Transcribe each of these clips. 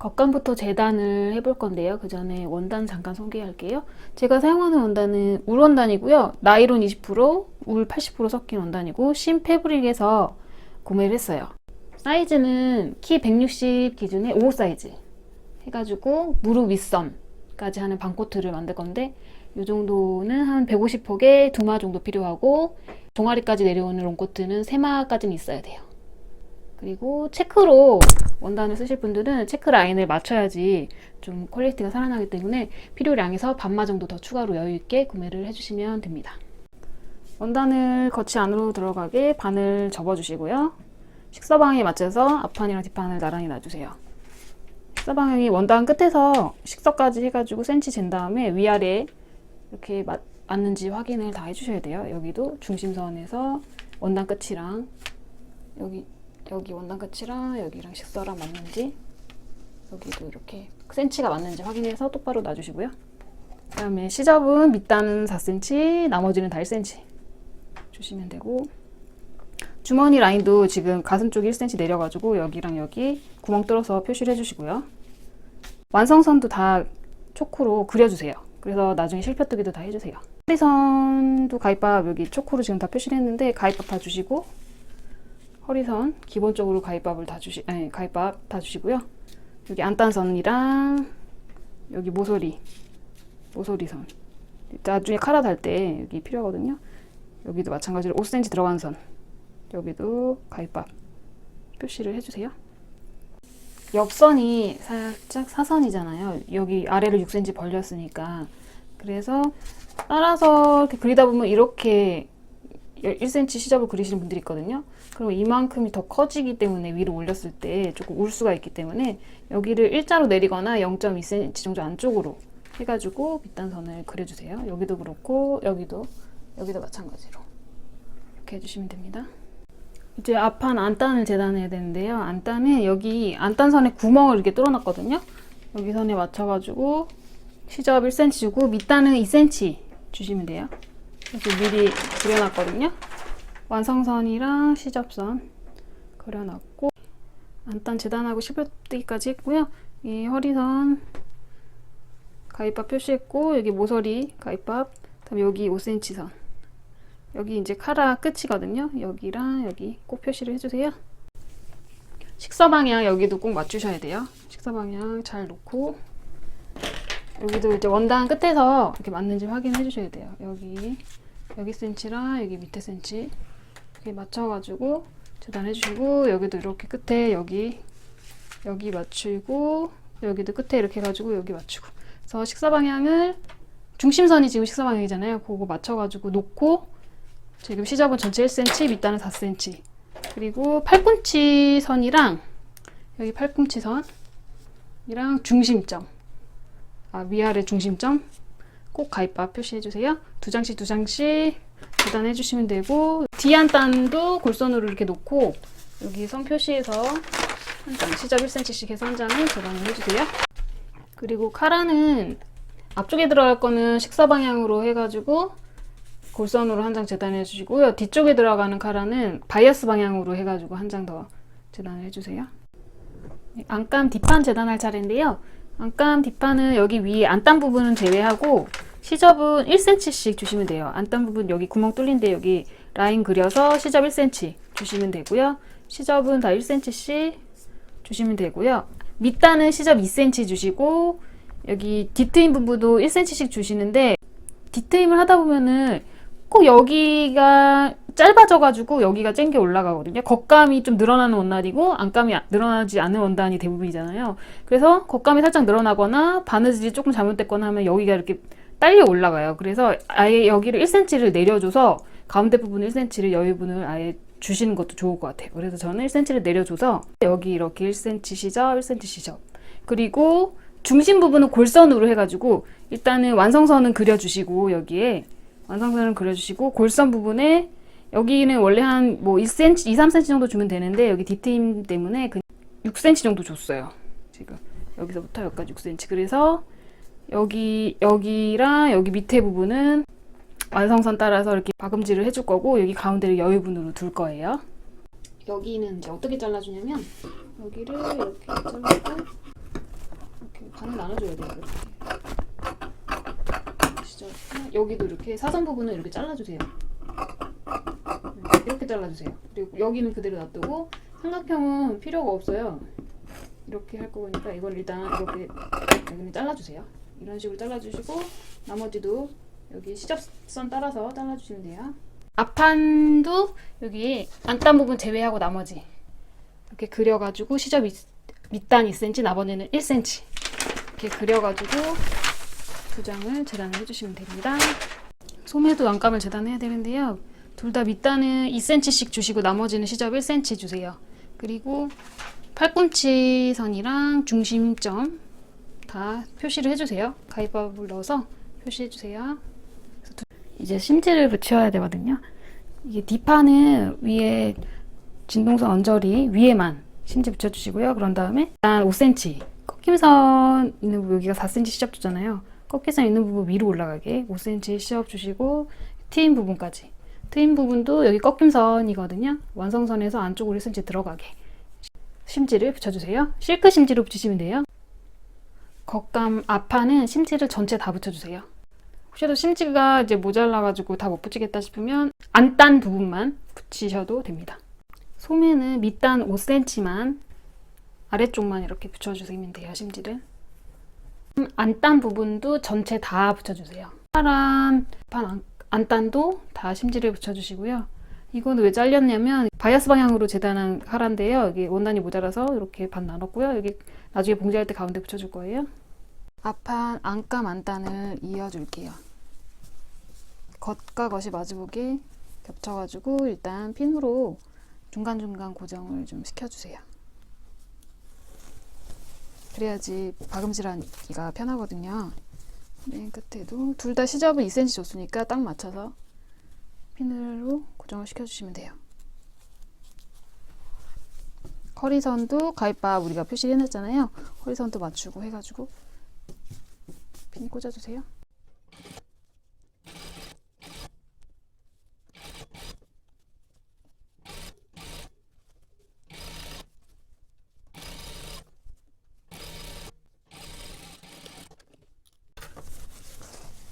겉감부터 재단을 해볼 건데요. 그 전에 원단 잠깐 소개할게요. 제가 사용하는 원단은 울 원단이고요. 나일론 20%, 울 80% 섞인 원단이고 신패브릭에서 구매를 했어요. 사이즈는 키 160 기준에 5 사이즈 해가지고 무릎 윗선까지 하는 반코트를 만들 건데 이 정도는 한 150폭에 2마 정도 필요하고 종아리까지 내려오는 롱코트는 3마까지는 있어야 돼요. 그리고 체크로 원단을 쓰실 분들은 체크 라인을 맞춰야지 좀 퀄리티가 살아나기 때문에 필요량에서 반마 정도 더 추가로 여유있게 구매를 해주시면 됩니다. 원단을 겉이 안으로 들어가게 반을 접어주시고요. 식서방향에 맞춰서 앞판이랑 뒷판을 나란히 놔주세요. 식서방향이 원단 끝에서 식서까지 해가지고 센치 잰 다음에 위아래 이렇게 맞는지 확인을 다 해주셔야 돼요. 여기도 중심선에서 원단 끝이랑 여기 원단 끝이랑 여기랑 식서랑 맞는지 여기도 이렇게 센치가 맞는지 확인해서 똑바로 놔주시고요. 그 다음에 시접은 밑단은 4cm, 나머지는 다 1cm 주시면 되고 주머니 라인도 지금 가슴 쪽 1cm 내려가지고 여기랑 여기 구멍 뚫어서 표시를 해주시고요. 완성선도 다 초코로 그려주세요. 그래서 나중에 실펴뜨기도 다 해주세요. 허리선도 가위밥 여기 초코로 지금 다 표시를 했는데 가위밥 다 주시고 허리선 기본적으로 가위밥 다 주시고요. 여기 안단선이랑 여기 모서리선 나중에 카라 달 때 여기 필요하거든요. 여기도 마찬가지로 5cm 들어간 선 여기도 가위밥 표시를 해주세요. 옆선이 살짝 사선이잖아요. 여기 아래를 6cm 벌렸으니까 그래서 따라서 이렇게 그리다 보면 이렇게 1cm 시접을 그리시는 분들이 있거든요. 그리고 이만큼이 더 커지기 때문에 위로 올렸을 때 조금 울 수가 있기 때문에 여기를 일자로 내리거나 0.2cm 정도 안쪽으로 해가지고 밑단선을 그려주세요. 여기도 그렇고 여기도 마찬가지로 이렇게 해주시면 됩니다. 이제 앞판 안단을 재단해야 되는데요. 안단은 여기 안단선에 구멍을 이렇게 뚫어놨거든요. 여기 선에 맞춰가지고 시접 1cm 주고 밑단은 2cm 주시면 돼요. 그래서 미리 그려놨거든요. 완성선이랑 시접선 그려놨고 안단 재단하고 실펴뜨기까지 했고요. 이 허리선 가위밥 표시했고 여기 모서리 가위밥 그다음에 여기 5cm 선 여기 이제 카라 끝이거든요. 여기랑 여기 꼭 표시를 해주세요. 식서방향 여기도 꼭 맞추셔야 돼요. 식서방향 잘 놓고 여기도 이제 원단 끝에서 이렇게 맞는지 확인해 주셔야 돼요. 여기 센치랑 여기 밑에 센치 이렇게 맞춰가지고 재단해 주시고 여기도 이렇게 끝에 여기 맞추고 여기도 끝에 이렇게 해가지고 여기 맞추고 그래서 식서방향을 중심선이 지금 식서방향이잖아요. 그거 맞춰가지고 놓고 지금 시접은 전체 1cm, 밑단은 4cm 그리고 팔꿈치 선이랑 여기 팔꿈치 선이랑 중심점 위아래 중심점 꼭 가위밥 표시해주세요. 두 장씩 재단해 주시면 되고 뒤안단도 골선으로 이렇게 놓고 여기 선 표시해서 한 장, 시접 1cm씩 해서 한 장을 재단을 해주세요. 그리고 카라는 앞쪽에 들어갈 거는 식서방향으로 해가지고 골선으로 한 장 재단해 주시고요. 뒤쪽에 들어가는 카라는 바이어스 방향으로 해가지고 한 장 더 재단을 해주세요. 안감 뒷판 재단할 차례인데요. 안감 뒷판은 여기 위에 안단 부분은 제외하고 시접은 1cm씩 주시면 돼요. 안단 부분 여기 구멍 뚫린데 여기 라인 그려서 시접 1cm 주시면 되고요. 시접은 다 1cm씩 주시면 되고요. 밑단은 시접 2cm 주시고 여기 뒤트임 부분도 1cm씩 주시는데 뒤트임을 하다 보면은 꼭 여기가 짧아져가지고 여기가 쨍게 올라가거든요. 겉감이 좀 늘어나는 원단이고 안감이 늘어나지 않는 원단이 대부분이잖아요. 그래서 겉감이 살짝 늘어나거나 바느질이 조금 잘못됐거나 하면 여기가 이렇게 딸려 올라가요. 그래서 아예 여기를 1cm를 내려줘서 가운데 부분 1cm를 여유분을 아예 주시는 것도 좋을 것 같아요. 그래서 저는 1cm를 내려줘서 여기 이렇게 1cm 시접, 1cm 시접 그리고 중심 부분은 골선으로 해가지고 일단은 완성선은 그려주시고 여기에 완성선을 그려주시고 골선 부분에 여기는 원래 한 뭐 2cm, 2, 3cm 정도 주면 되는데 여기 뒤트임 때문에 6cm 정도 줬어요. 지금 여기서부터 여기까지 6cm. 그래서 여기랑 여기 밑에 부분은 완성선 따라서 이렇게 박음질을 해줄 거고 여기 가운데를 여유분으로 둘 거예요. 여기는 이제 어떻게 잘라주냐면 여기를 이렇게 잘라고 반을 나눠줘야 돼요. 이렇게. 여기도 이렇게 사선 부분은 이렇게 잘라주세요. 이렇게 잘라주세요. 그리고 여기는 그대로 놔두고 삼각형은 필요가 없어요. 이렇게 할 거니까 이건 일단 이렇게 여기는 잘라주세요. 이런 식으로 잘라주시고 나머지도 여기 시접선 따라서 잘라주시면 돼요. 앞판도 여기 안단 부분 제외하고 나머지 이렇게 그려가지고 시접 밑단 2cm, 나머지는 1cm 이렇게 그려가지고 두 장을 재단을 해주시면 됩니다. 소매도 안감을 재단해야 되는데요. 둘 다 밑단은 2cm씩 주시고 나머지는 시접 1cm 주세요. 그리고 팔꿈치 선이랑 중심점 다 표시를 해주세요. 가위바위보를 넣어서 표시해주세요. 이제 심지를 붙여야 되거든요. 이게 뒷판은 위에 진동선 언저리 위에만 심지 붙여주시고요. 그런 다음에 한 5cm 꺾임선 있는 부분, 여기가 4cm 시접 주잖아요. 꺾임선 있는 부분 위로 올라가게 5cm 시접 주시고 트임 부분까지. 트임 부분도 여기 꺾임선이거든요. 완성선에서 안쪽으로 1cm 들어가게 심지를 붙여주세요. 실크 심지로 붙이시면 돼요. 겉감 앞판은 심지를 전체 다 붙여주세요. 혹시라도 심지가 이제 모자라가지고 다 못 붙이겠다 싶으면 안단 부분만 붙이셔도 됩니다. 소매는 밑단 5cm만 아래쪽만 이렇게 붙여주시면 돼요. 심지를. 안단 부분도 전체 다 붙여주세요. 파란 판 안단도 다 심지를 붙여주시고요. 이건 왜 잘렸냐면 바이아스 방향으로 재단한 하란데요. 여기 원단이 모자라서 이렇게 반 나눴고요. 여기 나중에 봉제할 때 가운데 붙여줄 거예요. 앞판 안감 안단을 이어줄게요. 겉과 겉이 마주보게 겹쳐가지고 일단 핀으로 중간중간 고정을 좀 시켜주세요. 그래야지 박음질하기가 편하거든요. 맨 끝에도 둘 다 시접은 2cm 줬으니까 딱 맞춰서 핀으로 고정을 시켜주시면 돼요. 허리선도 가위바 우리가 표시를 해놨잖아요. 허리선도 맞추고 해가지고 핀 꽂아주세요.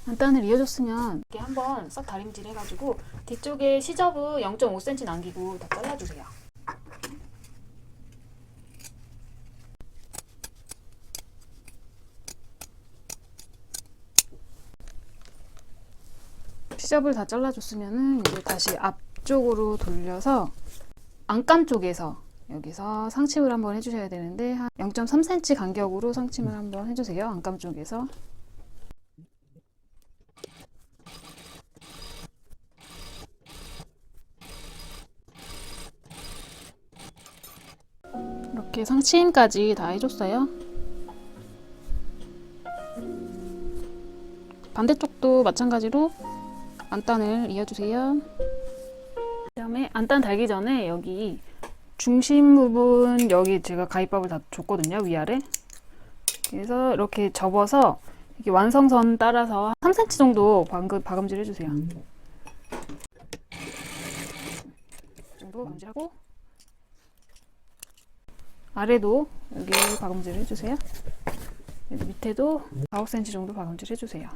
안단을 이어줬으면 이렇게 한번 싹 다림질 해가지고 뒤쪽에 시접은 0.5cm 남기고 다 잘라주세요. 시접을 다 잘라줬으면은 이제 다시 앞쪽으로 돌려서 안감 쪽에서 여기서 상침을 한번 해주셔야 되는데 한 0.3cm 간격으로 상침을 한번 해주세요. 안감 쪽에서. 이렇게 상침까지 다 해줬어요. 반대쪽도 마찬가지로 안단을 이어주세요. 그다음에 안단 달기 전에 여기 중심 부분 여기 제가 가위밥을 다 줬거든요. 위아래. 그래서 이렇게 접어서 이렇게 완성선 따라서 3cm 정도 박음질 해주세요. 이 정도 박음질하고 아래도 여기 박음질 해주세요. 밑에도 4, 5cm 정도 박음질 해주세요.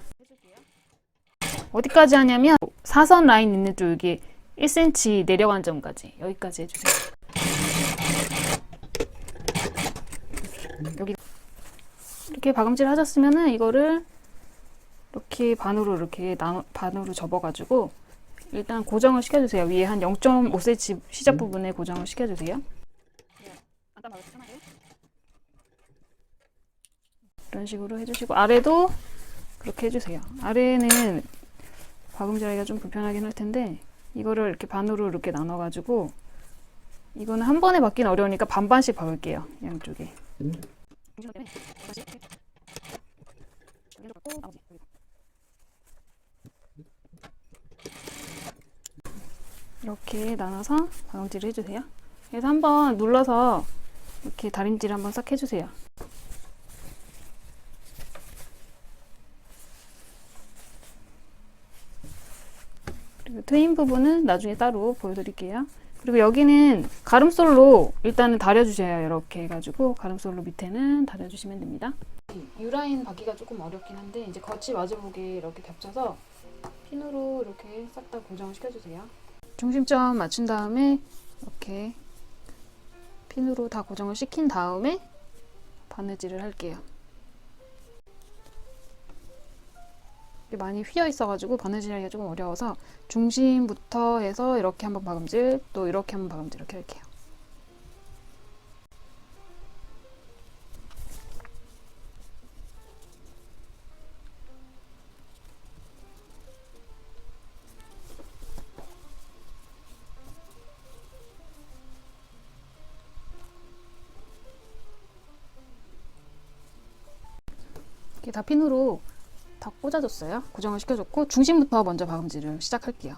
어디까지 하냐면 사선 라인 있는 쪽 여기 1cm 내려간 점까지 여기까지 해주세요. 여기 이렇게 박음질 하셨으면은 이거를 이렇게 반으로 접어가지고 일단 고정을 시켜주세요. 위에 한 0.5cm 시작 부분에 고정을 시켜주세요. 이런 식으로 해주시고 아래도 그렇게 해주세요. 아래는 박음질하기가 좀 불편하긴 할 텐데 이거를 이렇게 반으로 이렇게 나눠가지고 이거는 한 번에 박기는 어려우니까 반반씩 박을게요. 양쪽에. 이렇게 나눠서 박음질을 해주세요. 그래서 한번 눌러서 이렇게 다림질 한번 싹 해주세요. 그리고 트임 부분은 나중에 따로 보여드릴게요. 그리고 여기는 가름솔로 일단은 다려주셔야 이렇게 해가지고 가름솔로 밑에는 다려주시면 됩니다. U라인 받기가 조금 어렵긴 한데 이제 겉이 마주보게 이렇게 겹쳐서 핀으로 이렇게 싹 다 고정을 시켜주세요. 중심점 맞춘 다음에 이렇게 핀으로 다 고정을 시킨 다음에 바느질을 할게요. 많이 휘어 있어가지고 바느질하기가 조금 어려워서 중심부터 해서 이렇게 한번 박음질, 또 이렇게 한번 박음질 이렇게 할게요. 이렇게 다 핀으로 다 꽂아줬어요. 고정을 시켜줬고 중심부터 먼저 박음질을 시작할게요.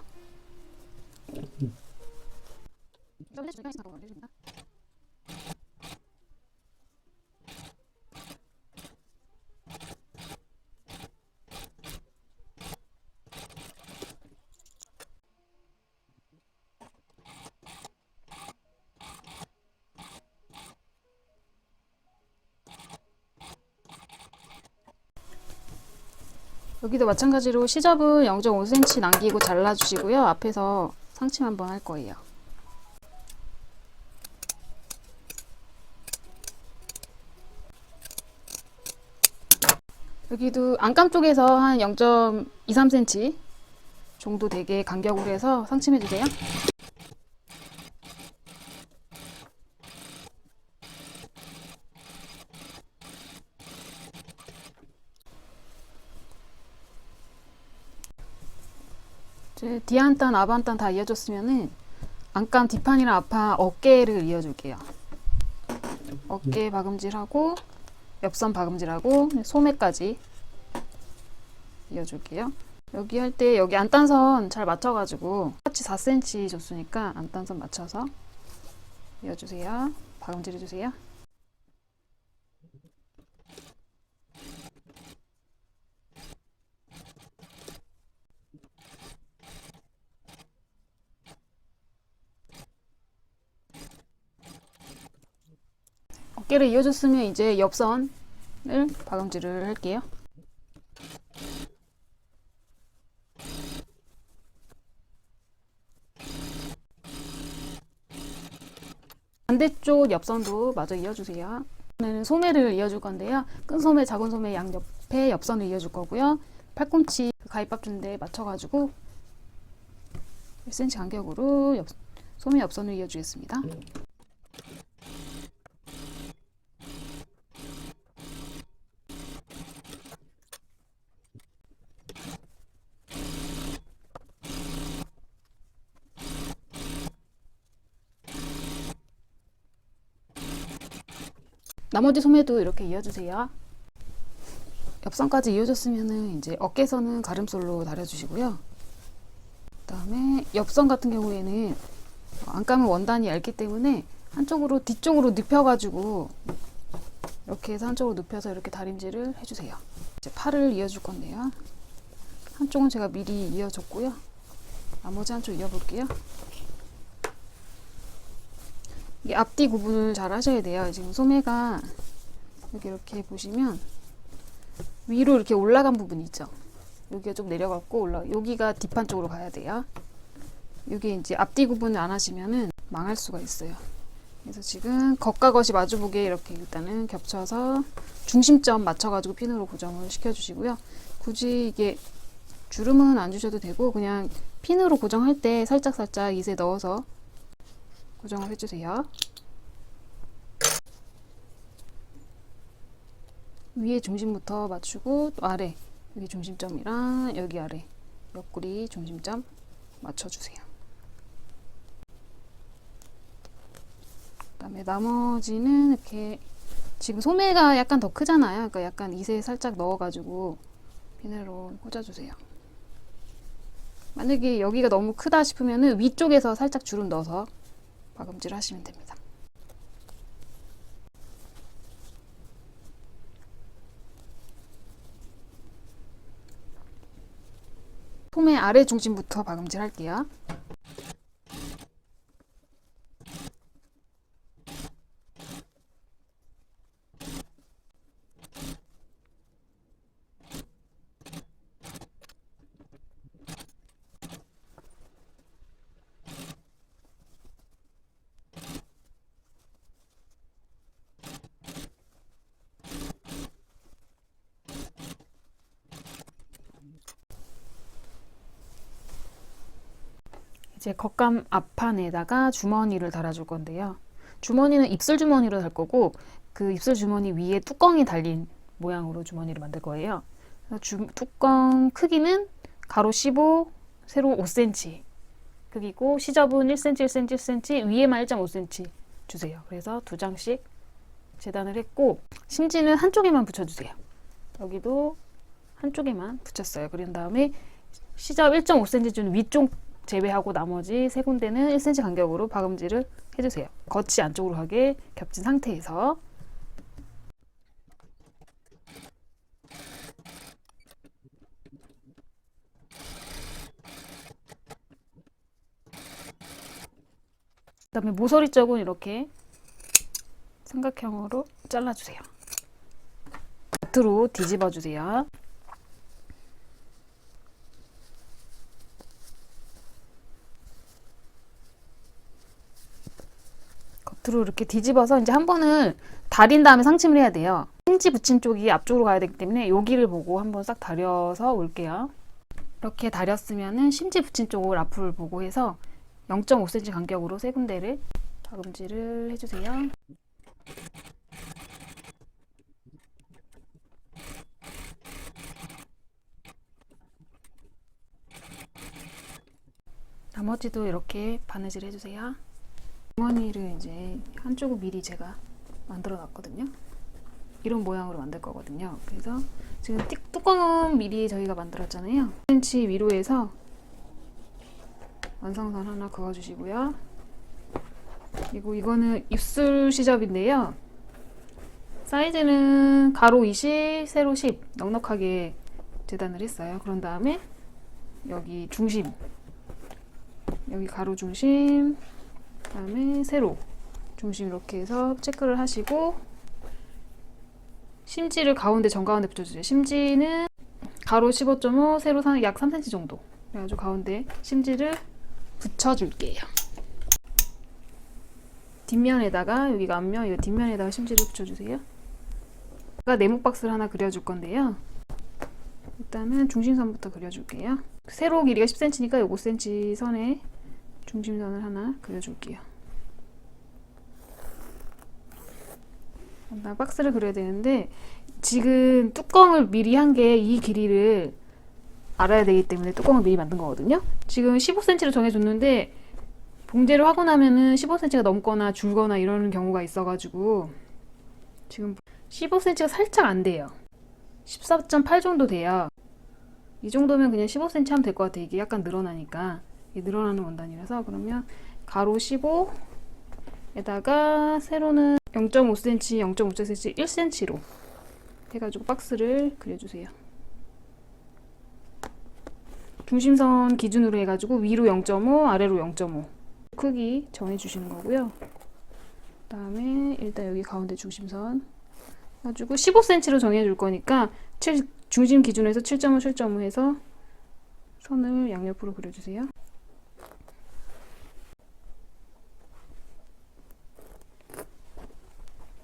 여기도 마찬가지로 시접은 0.5cm 남기고 잘라주시고요. 앞에서 상침 한번 할 거예요. 여기도 안감 쪽에서 한 0.23cm 정도 되게 간격으로 해서 상침해주세요. 이제 뒤 한 단, 앞 한 단 다 이어줬으면은 안감 뒷판이랑 앞판 어깨를 이어줄게요. 어깨 박음질하고 옆선 박음질하고 소매까지 이어줄게요. 여기 할 때 여기 안단선 잘 맞춰가지고 같이 4cm 줬으니까 안단선 맞춰서 이어주세요. 박음질 해주세요. 어깨를 이어줬으면 이제 옆선을 박음질을 할게요. 반대쪽 옆선도 마저 이어주세요. 이번에는 소매를 이어줄 건데요. 큰 소매, 작은 소매 양옆에 옆선을 이어줄 거고요. 팔꿈치 가입박준데 맞춰가지고 1cm 간격으로 소매 옆선을 이어주겠습니다. 나머지 소매도 이렇게 이어주세요. 옆선까지 이어졌으면은 이제 어깨선은 가름솔로 다려주시고요. 그다음에 옆선 같은 경우에는 안감은 원단이 얇기 때문에 한쪽으로 뒤쪽으로 눕혀가지고 이렇게 해서 한쪽으로 눕혀서 이렇게 다림질을 해주세요. 이제 팔을 이어줄 건데요. 한쪽은 제가 미리 이어줬고요. 나머지 한쪽 이어볼게요. 이 앞뒤 구분을 잘 하셔야 돼요. 지금 소매가 여기 이렇게 보시면 위로 이렇게 올라간 부분이 있죠. 여기가 좀 내려갔고 여기가 뒷판 쪽으로 가야 돼요. 여기 이제 앞뒤 구분을 안 하시면은 망할 수가 있어요. 그래서 지금 겉과 겉이 마주보게 이렇게 일단은 겹쳐서 중심점 맞춰가지고 핀으로 고정을 시켜주시고요. 굳이 이게 주름은 안 주셔도 되고 그냥 핀으로 고정할 때 살짝살짝 이세 넣어서 고정을 해주세요. 위에 중심부터 맞추고 또 아래 여기 중심점이랑 여기 아래 옆구리 중심점 맞춰주세요. 그다음에 나머지는 이렇게 지금 소매가 약간 더 크잖아요. 그러니까 약간 이세 살짝 넣어가지고 비늘로 꽂아주세요. 만약에 여기가 너무 크다 싶으면은 위쪽에서 살짝 주름 넣어서 박음질 하시면 됩니다. 소매 아래 중심부터 박음질 할게요. 이제 겉감 앞판에다가 주머니를 달아줄 건데요. 주머니는 입술 주머니로 달 거고 그 입술 주머니 위에 뚜껑이 달린 모양으로 주머니를 만들 거예요. 뚜껑 크기는 가로 15, 세로 5cm 크기고 시접은 1cm, 1cm, 1cm, 위에만 1.5cm 주세요. 그래서 2장씩 재단을 했고 심지는 한쪽에만 붙여주세요. 여기도 한쪽에만 붙였어요. 그런 다음에 시접 1.5cm 준 위쪽 제외하고 나머지 세 군데는 1cm 간격으로 박음질을 해주세요. 겉이 안쪽으로 가게 겹친 상태에서 그 다음에 모서리 쪽은 이렇게 삼각형으로 잘라주세요. 겉으로 뒤집어 주세요. 겉으로 이렇게 뒤집어서 이제 한 번은 다린 다음에 상침을 해야 돼요. 힌지 붙인 쪽이 앞쪽으로 가야 되기 때문에 여기를 보고 한번 싹 다려서 올게요. 이렇게 다렸으면은 심지 붙인 쪽을 앞을 보고 해서 0.5cm 간격으로 세 군데를 박음질을 해주세요. 나머지도 이렇게 바느질 해주세요. 주머니를 이제 한쪽을 미리 제가 만들어 놨거든요. 이런 모양으로 만들 거거든요. 그래서 지금 뚜껑은 미리 저희가 만들었잖아요. 10cm 위로 해서 완성선 하나 그어주시고요. 그리고 이거는 입술 시접인데요. 사이즈는 가로 20, 세로 10 넉넉하게 재단을 했어요. 그런 다음에 여기 중심, 여기 가로 중심, 그 다음에 세로 중심 이렇게 해서 체크를 하시고 심지를 가운데 정가운데 붙여주세요. 심지는 가로 15.5, 세로 약 3cm 정도. 그래가지고 가운데 심지를 붙여줄게요. 뒷면에다가 여기가 앞면, 이 뒷면에다가 심지를 붙여주세요. 제가 네모 박스를 하나 그려줄 건데요. 일단은 중심선부터 그려줄게요. 세로 길이가 10cm니까 5cm 선에 중심선을 하나 그려줄게요. 나 박스를 그려야 되는데 지금 뚜껑을 미리 한 게 이 길이를 알아야 되기 때문에 뚜껑을 미리 만든 거거든요. 지금 15cm로 정해줬는데 봉제를 하고 나면은 15cm가 넘거나 줄거나 이러는 경우가 있어가지고 지금 15cm가 살짝 안 돼요. 14.8 정도 돼요. 이 정도면 그냥 15cm 하면 될 것 같아요. 이게 약간 늘어나니까. 이게 늘어나는 원단이라서 그러면 가로 15에다가 세로는 0.5cm, 0.5cm, 1cm로 해가지고 박스를 그려주세요. 중심선 기준으로 해가지고 위로 0.5, 아래로 0.5 크기 정해주시는 거고요. 그 다음에 일단 여기 가운데 중심선 해가지고 15cm로 정해줄 거니까 중심 기준에서 7.5, 7.5 해서 선을 양옆으로 그려주세요.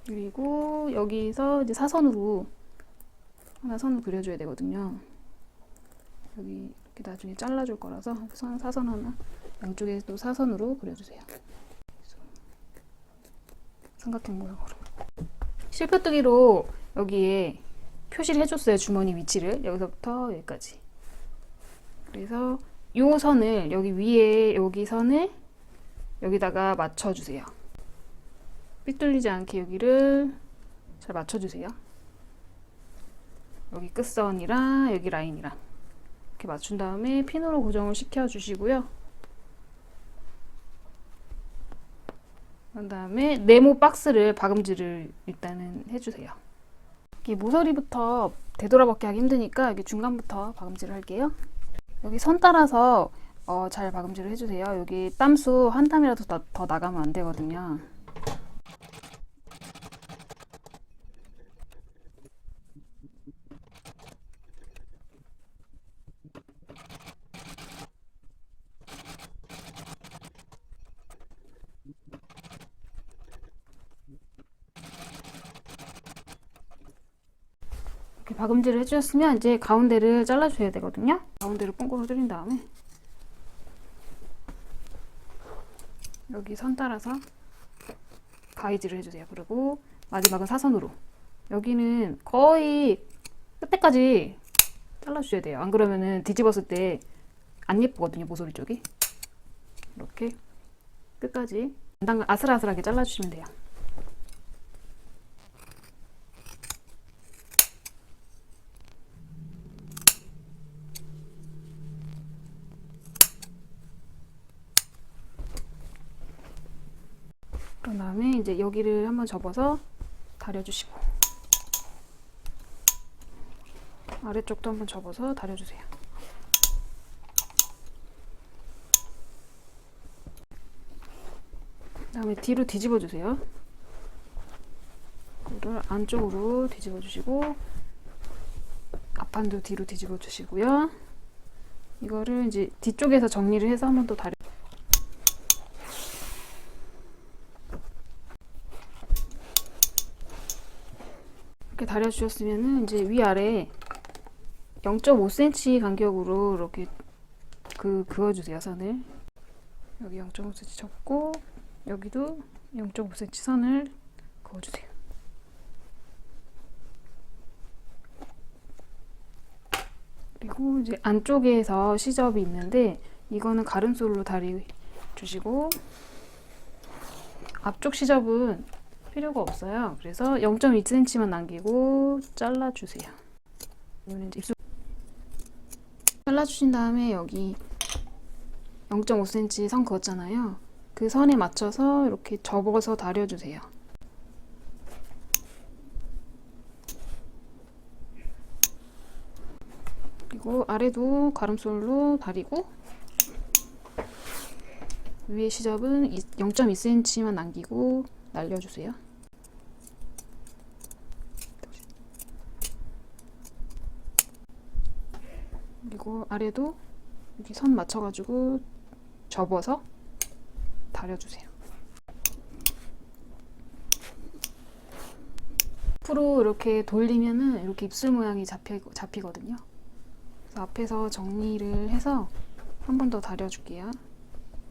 그리고 여기서 이제 사선으로 하나 선을 그려줘야 되거든요. 여기 이렇게 나중에 잘라줄 거라서 사선 하나 양쪽에도 사선으로 그려주세요. 삼각형 모양으로. 실표뜨기로 여기에 표시를 해줬어요. 주머니 위치를. 여기서부터 여기까지. 그래서 이 선을 여기 위에 여기 선을 여기다가 맞춰주세요. 삐뚤리지 않게 여기를 잘 맞춰주세요. 여기 끝선이랑 여기 라인이랑 이렇게 맞춘 다음에 핀으로 고정을 시켜주시고요. 그 다음에 네모 박스를 박음질을 일단은 해주세요. 이게 모서리부터 되돌아벗기 하기 힘드니까 여기 중간부터 박음질을 할게요. 여기 선 따라서 잘 박음질을 해주세요. 여기 땀수 한 땀이라도 더 나가면 안 되거든요. 이렇게 박음질을 해주셨으면 이제 가운데를 잘라줘야 되거든요. 가운데를 뽕뽕을 뚫린 다음에 여기 선 따라서 가위질을 해주세요. 그리고 마지막은 사선으로. 여기는 거의 끝에까지 잘라주셔야 돼요. 안 그러면은 뒤집었을 때 안 예쁘거든요, 모서리 쪽이. 이렇게 끝까지 아슬아슬하게 잘라주시면 돼요. 그런 다음에 이제 여기를 한번 접어서 다려주시고, 아래쪽도 한번 접어서 다려주세요. 그 다음에 뒤로 뒤집어 주세요. 이거를 안쪽으로 뒤집어 주시고, 앞판도 뒤로 뒤집어 주시고요. 이거를 이제 뒤쪽에서 정리를 해서 한번 또 다려. 이렇게 다려주셨으면은 이제 위아래 0.5cm 간격으로 이렇게 그어주세요, 선을. 여기 0.5cm 접고, 여기도 0.5cm 선을 그어주세요. 그리고 이제 안쪽에서 시접이 있는데, 이거는 가름솔로 다려주시고, 앞쪽 시접은 필요가 없어요. 그래서 0.2cm만 남기고 잘라주세요. 이제 입술 잘라주신 다음에 여기 0.5cm 선 그었잖아요. 그 선에 맞춰서 이렇게 접어서 다려주세요. 그리고 아래도 가름솔로 다리고, 위에 시접은 0.2cm만 남기고 날려주세요. 그리고 아래도 여기 선 맞춰가지고 접어서 다려주세요. 앞으로 이렇게 돌리면은 이렇게 입술 모양이 잡히거든요. 그래서 앞에서 정리를 해서 한 번 더 다려줄게요.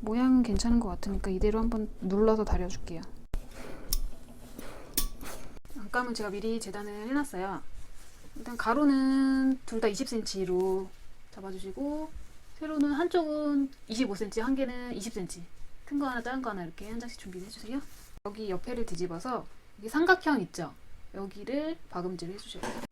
모양은 괜찮은 것 같으니까 이대로 한번 눌러서 다려줄게요. 안감은 제가 미리 재단을 해놨어요. 일단 가로는 둘 다 20cm로 잡아주시고, 세로는 한쪽은 25cm, 한 개는 20cm. 큰 거 하나, 작은 거 하나 이렇게 한 장씩 준비를 해주세요. 여기 옆에를 뒤집어서 여기 삼각형 있죠? 여기를 박음질을 해주셔야 돼요.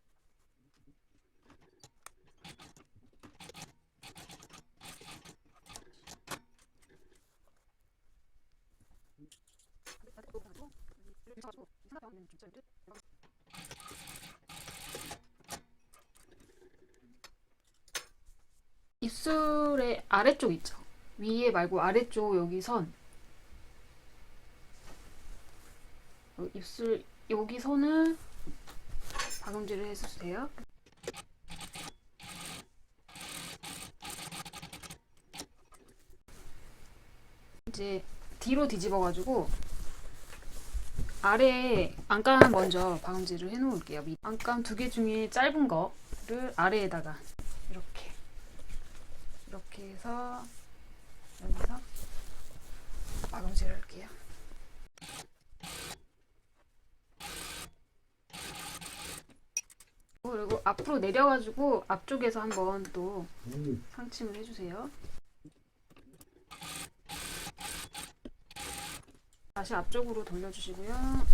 입술의 아래쪽 있죠? 위에 말고 아래쪽 여기 선. 입술 여기 선을 박음질을 해주세요. 이제 뒤로 뒤집어가지고 아래에 안감 먼저 박음질을 해놓을게요. 안감 2개 중에 짧은 거를 아래에다가 이렇게 해서 여기서 박음질을 할게요. 그리고 앞으로 내려가지고 앞쪽에서 한번 또 상침을 해주세요. 다시 앞쪽으로 돌려주시고요.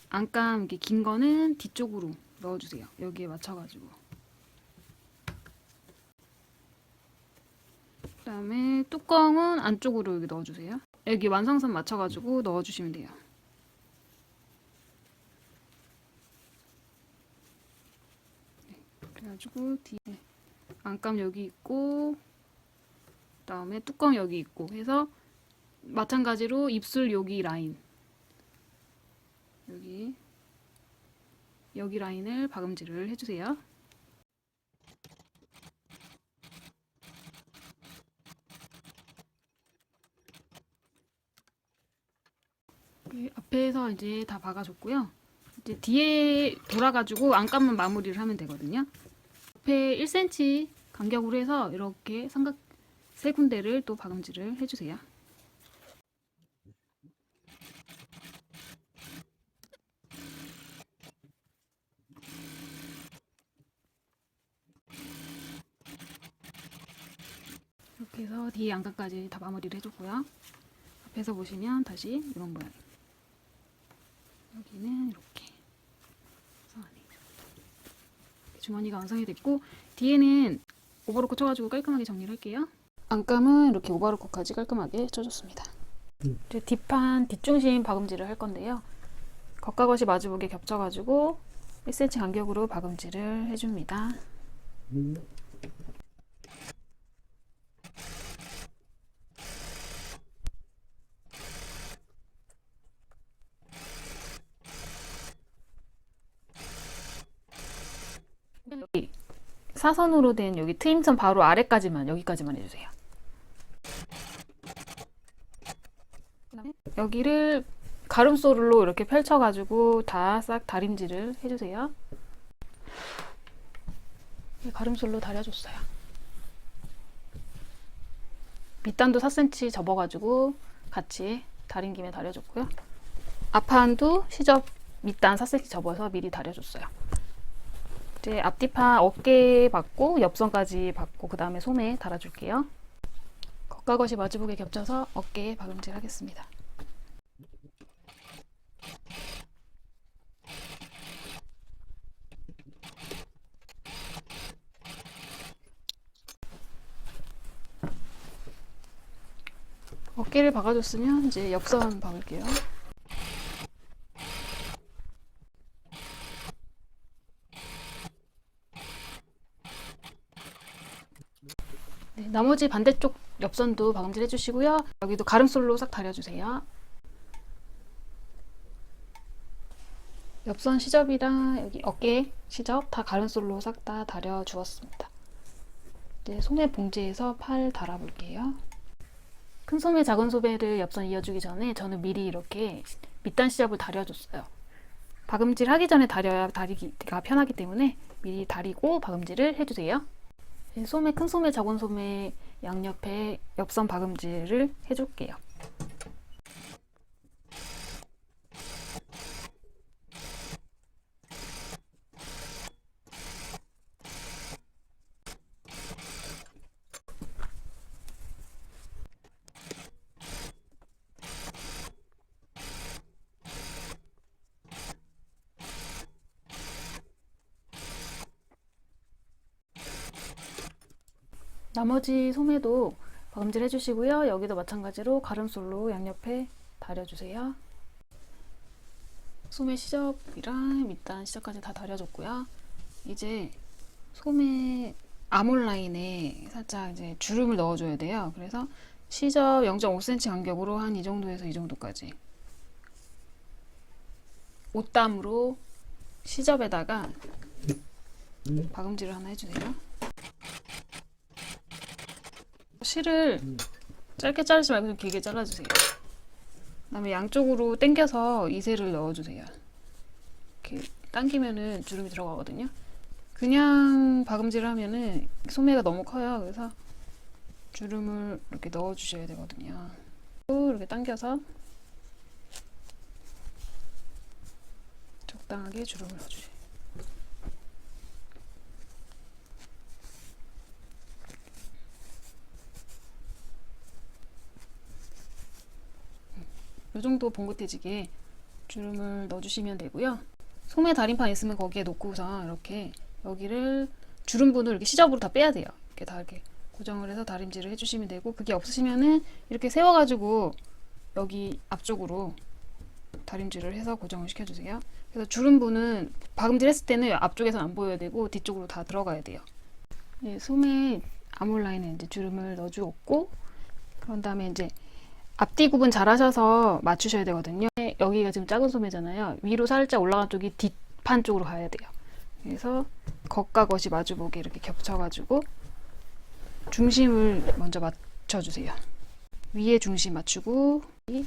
안감 이렇게 긴 거는 뒤쪽으로 넣어주세요. 여기에 맞춰가지고. 그 다음에 뚜껑은 안쪽으로 여기 넣어주세요. 여기 완성선 맞춰가지고 넣어주시면 돼요. 그래가지고 뒤에 안감 여기 있고, 그 다음에 뚜껑 여기 있고 해서 마찬가지로 입술 여기 라인, 여기 라인을 박음질을 해주세요. 앞에서 이제 다 박아줬고요. 이제 뒤에 돌아가지고 안감만 마무리를 하면 되거든요. 옆에 1cm 간격으로 해서 이렇게 삼각 3군데를 또 박음질을 해주세요. 이렇게 해서 뒤에 양갈까지 다 마무리를 해줬고요. 앞에서 보시면 다시 이런 모양. 여기는 이렇게 주머니가 완성이 됐고, 뒤에는 오버로커 쳐가지고 깔끔하게 정리를 할게요. 안감은 이렇게 오버로커까지 깔끔하게 쳐줬습니다. 이제 뒷판 뒷중심 박음질을 할 건데요. 겉과 겉이 마주보게 겹쳐가지고 1cm 간격으로 박음질을 해줍니다. 여기 사선으로 된 여기 트임선 바로 아래까지만, 여기까지만 해주세요. 여기를 가름솔로 이렇게 펼쳐가지고 다 싹 다림질을 해주세요. 가름솔로 다려줬어요. 밑단도 4cm 접어가지고 같이 다린 김에 다려줬고요. 앞판도 시접 밑단 4cm 접어서 미리 다려줬어요. 이제 앞뒤판 어깨 받고 옆선까지 받고 그 다음에 소매 달아줄게요. 겉과 겉이 마주보게 겹쳐서 어깨에 박음질 하겠습니다. 어깨를 박아줬으면 이제 옆선 박을게요. 네, 나머지 반대쪽 옆선도 박음질 해주시고요. 여기도 가름솔로 싹 다려주세요. 옆선 시접이랑 여기 어깨 시접 다 가름솔로 싹 다 다려주었습니다. 이제 소매 봉제에서 팔 달아볼게요. 큰 소매, 작은 소매를 옆선 이어주기 전에 저는 미리 이렇게 밑단 시접을 다려줬어요. 박음질 하기 전에 다려야 다리기가 편하기 때문에 미리 다리고 박음질을 해주세요. 소매, 큰 소매, 작은 소매 양옆에 옆선 박음질을 해줄게요. 나머지 소매도 박음질 해주시고요. 여기도 마찬가지로 가름솔로 양옆에 다려주세요. 소매 시접이랑 밑단 시접까지 다 다려줬고요. 이제 소매 아몰 라인에 살짝 이제 주름을 넣어줘야 돼요. 그래서 시접 0.5cm 간격으로 한 이 정도에서 이 정도까지 옷담으로 시접에다가 박음질을 하나 해주세요. 실을 짧게 자르지 말고 좀 길게 잘라주세요. 그다음에 양쪽으로 당겨서 이세를 넣어주세요. 이렇게 당기면은 주름이 들어가거든요. 그냥 박음질을 하면은 소매가 너무 커요. 그래서 주름을 이렇게 넣어주셔야 되거든요. 이렇게 당겨서 적당하게 주름을 넣어주세요. 이 정도 봉긋해지게 주름을 넣어주시면 되고요. 소매 다림판 있으면 거기에 놓고서 이렇게 여기를 주름분을 이렇게 시접으로 다 빼야 돼요. 이렇게 다 이렇게 고정을 해서 다림질을 해주시면 되고, 그게 없으시면은 이렇게 세워가지고 여기 앞쪽으로 다림질을 해서 고정을 시켜주세요. 그래서 주름분은 박음질 했을 때는 앞쪽에서는 안 보여야 되고 뒤쪽으로 다 들어가야 돼요. 네, 소매 아몰 라인에 이제 주름을 넣어주었고, 그런 다음에 이제 앞뒤 구분 잘 하셔서 맞추셔야 되거든요. 여기가 지금 작은 소매잖아요. 위로 살짝 올라간 쪽이 뒷판 쪽으로 가야 돼요. 그래서 겉과 겉이 마주보게 이렇게 겹쳐가지고 중심을 먼저 맞춰주세요. 위에 중심 맞추고 이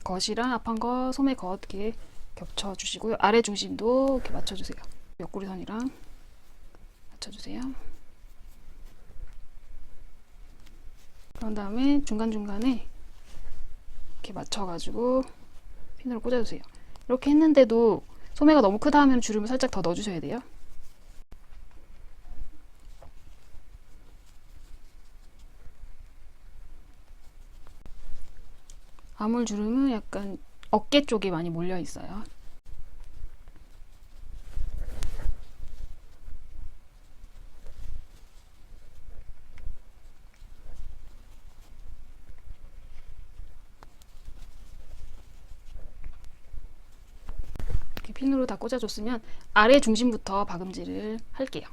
겉이랑 앞판 거, 소매 겉 이렇게 겹쳐주시고요. 아래 중심도 이렇게 맞춰주세요. 옆구리선이랑 맞춰주세요. 그런 다음에 중간중간에 이렇게 맞춰가지고 핀으로 꽂아주세요. 이렇게 했는데도 소매가 너무 크다 하면 주름을 살짝 더 넣어주셔야 돼요. 아몰 주름은 약간 어깨 쪽에 많이 몰려 있어요. 이렇게 핀으로 다 꽂아줬으면 아래 중심부터 박음질을 할게요.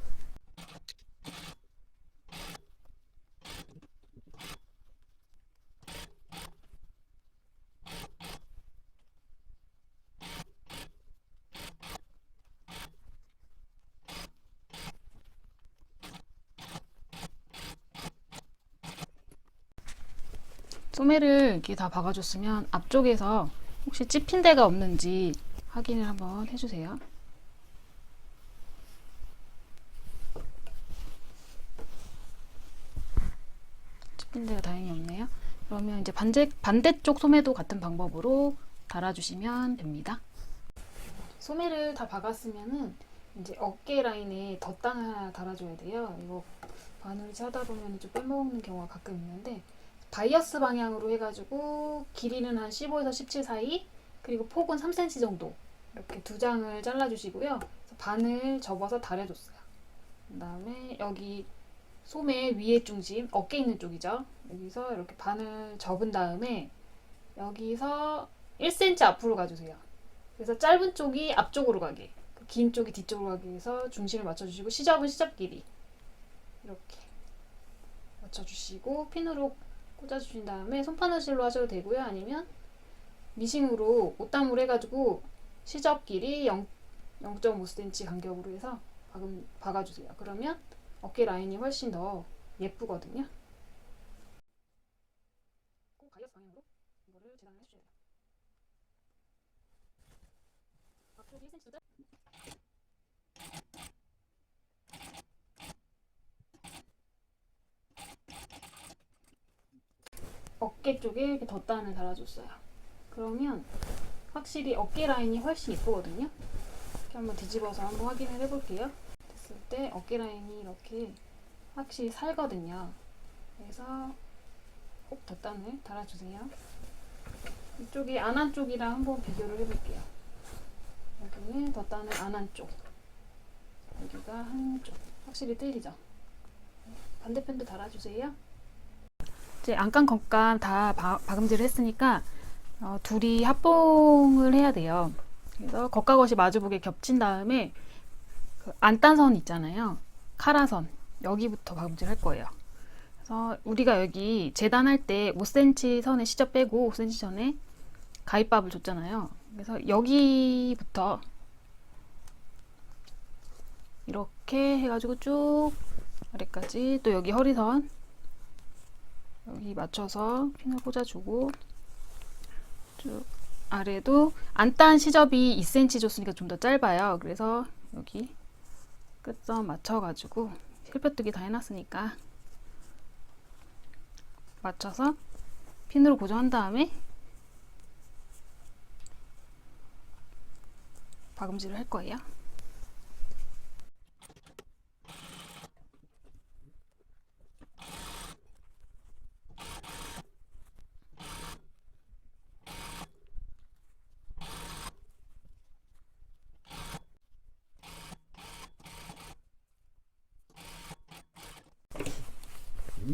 소매를 이렇게 다 박아줬으면 앞쪽에서 혹시 찝힌 데가 없는지 확인을 한번 해주세요. 찝힌 데가 다행히 없네요. 그러면 이제 반대쪽 소매도 같은 방법으로 달아주시면 됩니다. 소매를 다 박았으면은 이제 어깨 라인에 덧단을 하나 달아줘야 돼요. 이거 바늘이 차다 보면 좀 빼먹는 경우가 가끔 있는데, 바이어스 방향으로 해가지고 길이는 한 15에서 17 사이, 그리고 폭은 3cm 정도 이렇게 두 장을 잘라주시고요. 반을 접어서 달아줬어요. 그 다음에 여기 소매 위에 중심, 어깨 있는 쪽이죠. 여기서 이렇게 반을 접은 다음에 여기서 1cm 앞으로 가주세요. 그래서 짧은 쪽이 앞쪽으로 가게, 긴 쪽이 뒤쪽으로 가게 해서 중심을 맞춰주시고, 시접은 시접 길이 이렇게 맞춰주시고 핀으로 꽂아주신 다음에 손바느질로 하셔도 되고요. 아니면 미싱으로 옷다물 해가지고 시접 길이 0.5cm 간격으로 해서 박아주세요. 그러면 어깨 라인이 훨씬 더 예쁘거든요. 바이어스 방향으로 이거를 재단을 해주셔야 돼요. 앞쪽이 1cm 어깨 쪽에 이렇게 덧단을 달아줬어요. 그러면 확실히 어깨 라인이 훨씬 예쁘거든요. 이렇게 한번 뒤집어서 한번 확인을 해볼게요. 됐을 때 어깨 라인이 이렇게 확실히 살거든요. 그래서 꼭 덧단을 달아주세요. 이쪽이 안 한 쪽이랑 한번 비교를 해볼게요. 여기는 덧단을 안 한 쪽, 여기가 한 쪽. 확실히 틀리죠? 반대편도 달아주세요. 이제 안감 겉감 다 박음질을 했으니까 둘이 합봉을 해야 돼요. 그래서 겉과 겉이 마주보게 겹친 다음에 그 안단선 있잖아요. 카라선, 여기부터 박음질 할 거예요. 그래서 우리가 여기 재단할 때 5cm 선에 시접 빼고 5cm 선에 가위밥을 줬잖아요. 그래서 여기부터 이렇게 해가지고 쭉 아래까지, 또 여기 허리선 여기 맞춰서 핀을 꽂아주고, 쭉 아래도 안단 시접이 2cm 줬으니까 좀 더 짧아요. 그래서 여기 끝선 맞춰가지고 실펴뜨기 다 해놨으니까 맞춰서 핀으로 고정한 다음에 박음질을 할 거예요.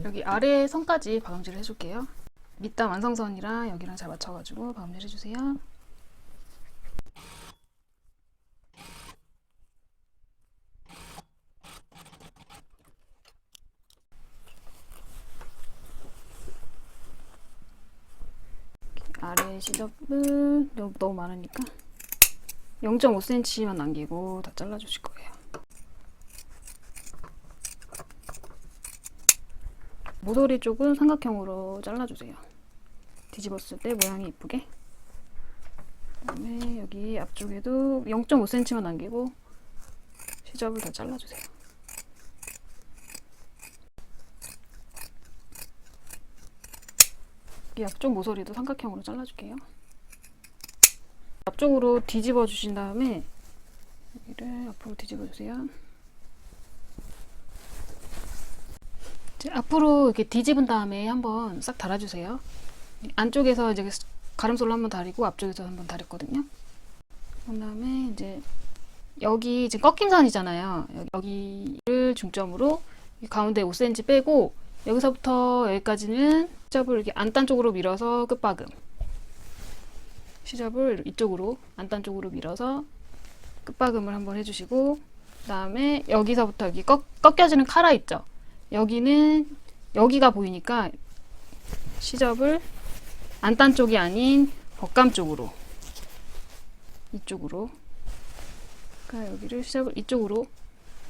여기 아래 선까지 박음질을 해줄게요. 밑단 완성선이랑 여기랑 잘 맞춰가지고 박음질 해주세요. 아래 시접은 너무 많으니까 0.5cm만 남기고 다 잘라주실 거예요. 모서리 쪽은 삼각형으로 잘라주세요. 뒤집었을 때 모양이 예쁘게. 그다음에 여기 앞쪽에도 0.5cm만 남기고 시접을 다 잘라주세요. 이 앞쪽 모서리도 삼각형으로 잘라줄게요. 앞쪽으로 뒤집어 주신 다음에 여기를 앞으로 뒤집어 주세요. 이제 앞으로 이렇게 뒤집은 다음에 한번 싹 달아주세요. 안쪽에서 이제 가름솔로 한번 다리고 앞쪽에서 한번 다렸거든요. 그 다음에 이제 여기 지금 꺾임선이잖아요. 여기를 중점으로 가운데 5cm 빼고 여기서부터 여기까지는 시접을 이렇게 안단 쪽으로 밀어서 끝박음. 시접을 이쪽으로 안단 쪽으로 밀어서 끝박음을 한번 해주시고, 그 다음에 여기서부터 여기 꺾여지는 카라 있죠. 여기는 여기가 보이니까 시접을 안단 쪽이 아닌 겉감 쪽으로, 이쪽으로, 그러니까 여기를 시접을 이쪽으로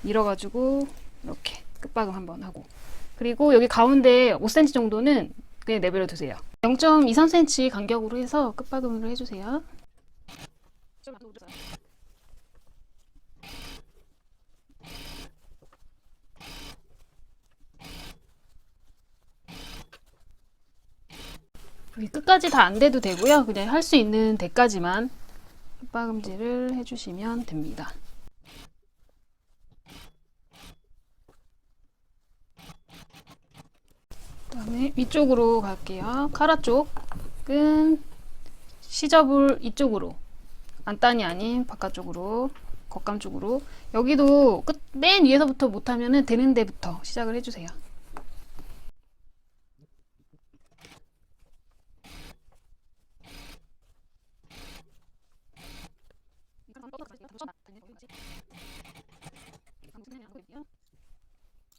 밀어가지고 이렇게 끝박음 한번 하고, 그리고 여기 가운데 5cm 정도는 그냥 내버려 두세요. 0.2, 3cm 간격으로 해서 끝박음으로 해주세요. 여기 끝까지 다 안 돼도 되고요. 그냥 할 수 있는 데까지만 끝박음질을 해주시면 됩니다. 그 다음에 위쪽으로 갈게요. 카라 쪽은 시접을 이쪽으로, 안단이 아닌 바깥쪽으로, 겉감 쪽으로. 여기도 맨 위에서부터 못하면 되는 데부터 시작을 해주세요.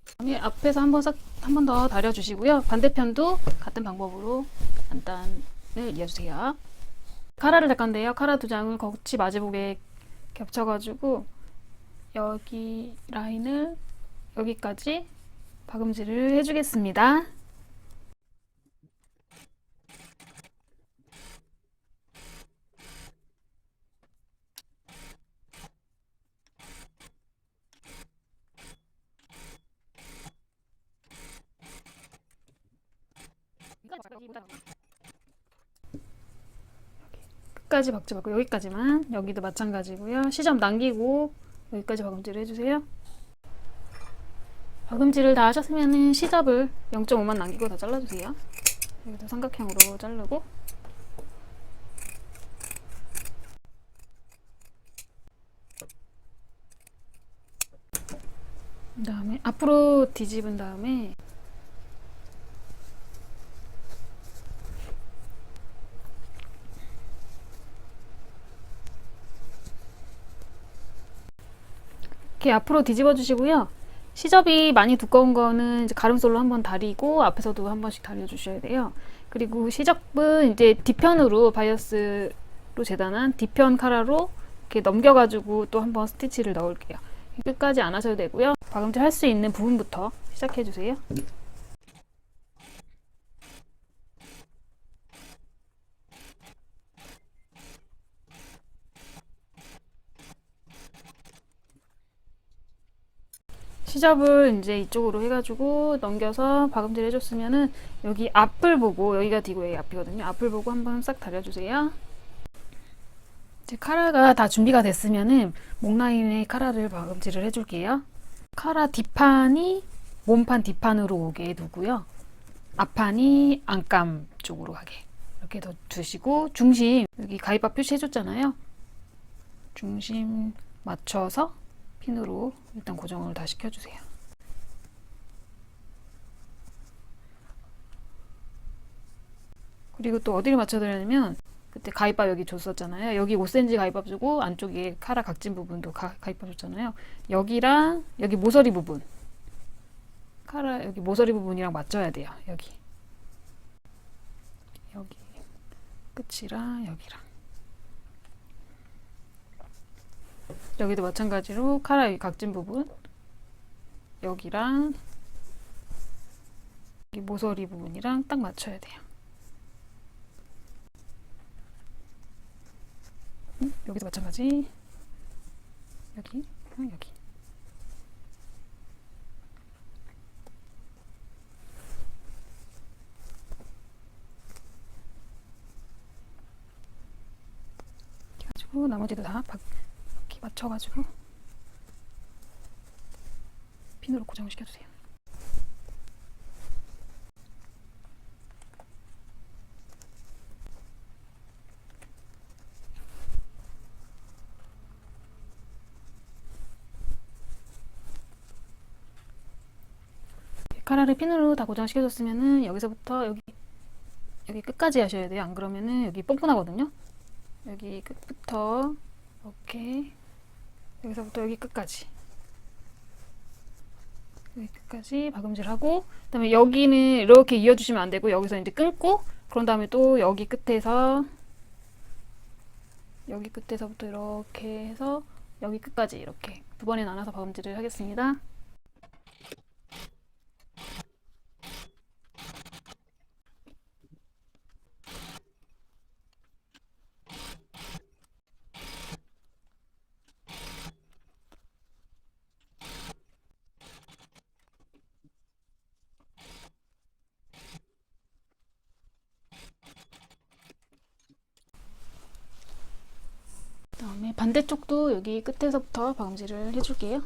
그다음에 앞에서 한 번 더 다려주시고요. 반대편도 같은 방법으로 안단을 이어주세요. 카라를 될 건데요. 카라 두 장을 거치 마지복에 겹쳐가지고 여기 라인을 여기까지 박음질을 해주겠습니다. 끝까지 박지 말고 여기까지만. 여기도 마찬가지고요. 시접 남기고 여기까지 박음질을 해주세요. 박음질을 다 하셨으면 시접을 0.5만 남기고 다 잘라주세요. 여기도 삼각형으로 자르고, 그 다음에 앞으로 뒤집은 다음에 이렇게 앞으로 뒤집어 주시고요. 시접이 많이 두꺼운 거는 이제 가름솔로 한번 다리고 앞에서도 한 번씩 다려 주셔야 돼요. 그리고 시접은 이제 뒤편으로 바이어스로 재단한 뒤편 카라로 이렇게 넘겨가지고 또 한번 스티치를 넣을게요. 끝까지 안 하셔도 되고요. 박음질 할 수 있는 부분부터 시작해 주세요. 시접을 이제 이쪽으로 해가지고 넘겨서 박음질 해줬으면은 여기 앞을 보고, 여기가 뒤고 여기 앞이거든요. 앞을 보고 한번 싹 다려주세요. 이제 카라가 다 준비가 됐으면은 목 라인에 카라를 박음질을 해줄게요. 카라 뒷판이 몸판 뒷판으로 오게 두고요. 앞판이 안감 쪽으로 가게 이렇게 두시고, 중심 여기 가위바 표시해줬잖아요. 중심 맞춰서 핀으로 일단 고정을 다 시켜주세요. 그리고 또 어디를 맞춰드리냐면, 그때 가위밥 여기 줬었잖아요. 여기 5cm 가위밥 주고 안쪽에 카라 각진 부분도 가위밥 줬잖아요. 여기랑 여기 모서리 부분, 카라 여기 모서리 부분이랑 맞춰야 돼요. 여기 끝이랑 여기랑, 여기도 마찬가지로 카라 여기 각진 부분 여기랑 여기 모서리 부분이랑 딱 맞춰야 돼요. 여기도 마찬가지. 여기 여기. 이렇게 가지고 나머지도 다 이렇게 맞춰가지고 핀으로 고정을 시켜주세요. 카라를 핀으로 다 고정시켜줬으면은 여기서부터 여기 끝까지 하셔야 돼요. 안 그러면은 여기 뻔뻔하거든요. 여기 끝부터 이렇게 여기서부터 여기 끝까지 박음질하고, 그다음에 여기는 이렇게 이어주시면 안 되고 여기서 이제 끊고, 그런 다음에 또 여기 끝에서부터 이렇게 해서 여기 끝까지 이렇게 두 번에 나눠서 박음질을 하겠습니다. 그다음에 반대쪽도 여기 끝에서부터 박음질을 해줄게요.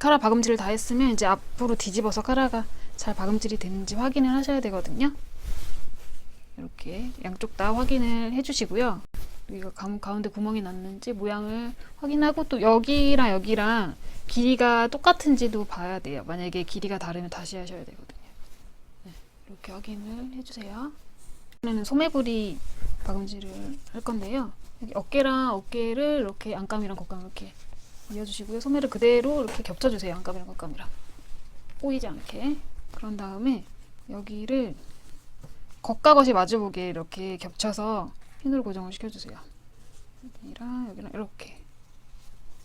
카라 박음질을 다 했으면 이제 앞으로 뒤집어서 카라가 잘 박음질이 되는지 확인을 하셔야 되거든요. 이렇게 양쪽 다 확인을 해주시고요. 여기가 가운데 구멍이 났는지 모양을 확인하고, 또 여기랑 여기랑 길이가 똑같은지도 봐야 돼요. 만약에 길이가 다르면 다시 하셔야 되거든요. 네, 이렇게 확인을 해주세요. 이번에는 소매부리 박음질을 할 건데요. 여기 어깨랑 어깨를 이렇게 안감이랑 겉감 이렇게 이어주시고요. 소매를 그대로 이렇게 겹쳐주세요. 안감이랑 겉감이랑 꼬이지 않게. 그런 다음에 여기를 겉과 겉이 마주보게 이렇게 겹쳐서 핀으로 고정을 시켜주세요. 여기랑 이렇게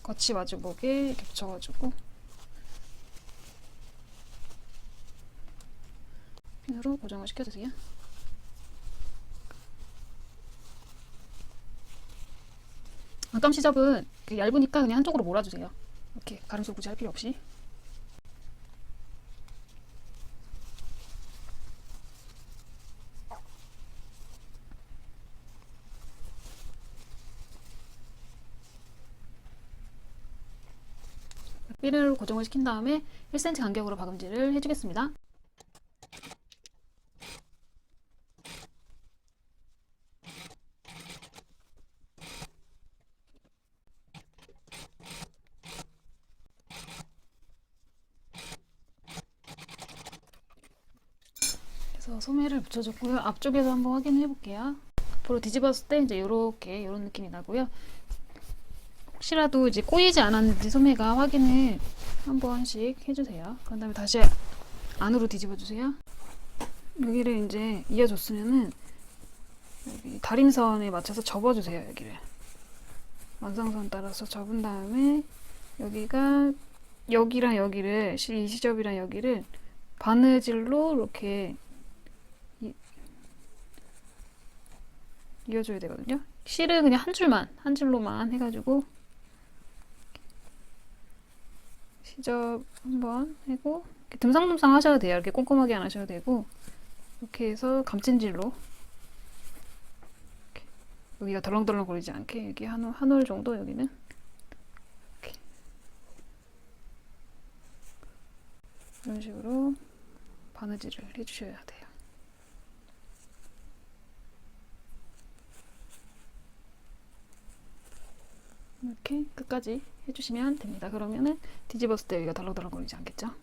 겉이 마주보게 겹쳐가지고 핀으로 고정을 시켜주세요. 안감 시접은 얇으니까 그냥 한쪽으로 몰아주세요. 이렇게 가름수 굳이 할 필요 없이. 핀을 고정을 시킨 다음에 1cm 간격으로 박음질을 해주겠습니다. 그래서 소매를 붙여줬고요. 앞쪽에서 한번 확인해 볼게요. 앞으로 뒤집었을 때 이제 이런 느낌이 나고요. 혹시라도 이제 꼬이지 않았는지 소매가 확인을 한 번씩 해주세요. 그런 다음에 다시 안으로 뒤집어 주세요. 여기를 이제 이어줬으면은 여기 다림선에 맞춰서 접어주세요. 여기를 완성선 따라서 접은 다음에 여기가 여기랑 여기를 이 시접이랑 여기를 바느질로 이렇게 이어줘야 되거든요. 실은 그냥 한 줄로만 해가지고 시접 한번 하고 듬상듬상 하셔도 돼요. 이렇게 꼼꼼하게 안 하셔도 되고, 이렇게 해서 감침질로 이렇게 여기가 덜렁덜렁 거리지 않게 여기 한 올 정도 여기는 이렇게 이런 식으로 바느질을 해주셔야 돼요. 이렇게 끝까지 해주시면 됩니다. 그러면은 뒤집었을 때 여기가 덜렁덜렁 거리지 않겠죠?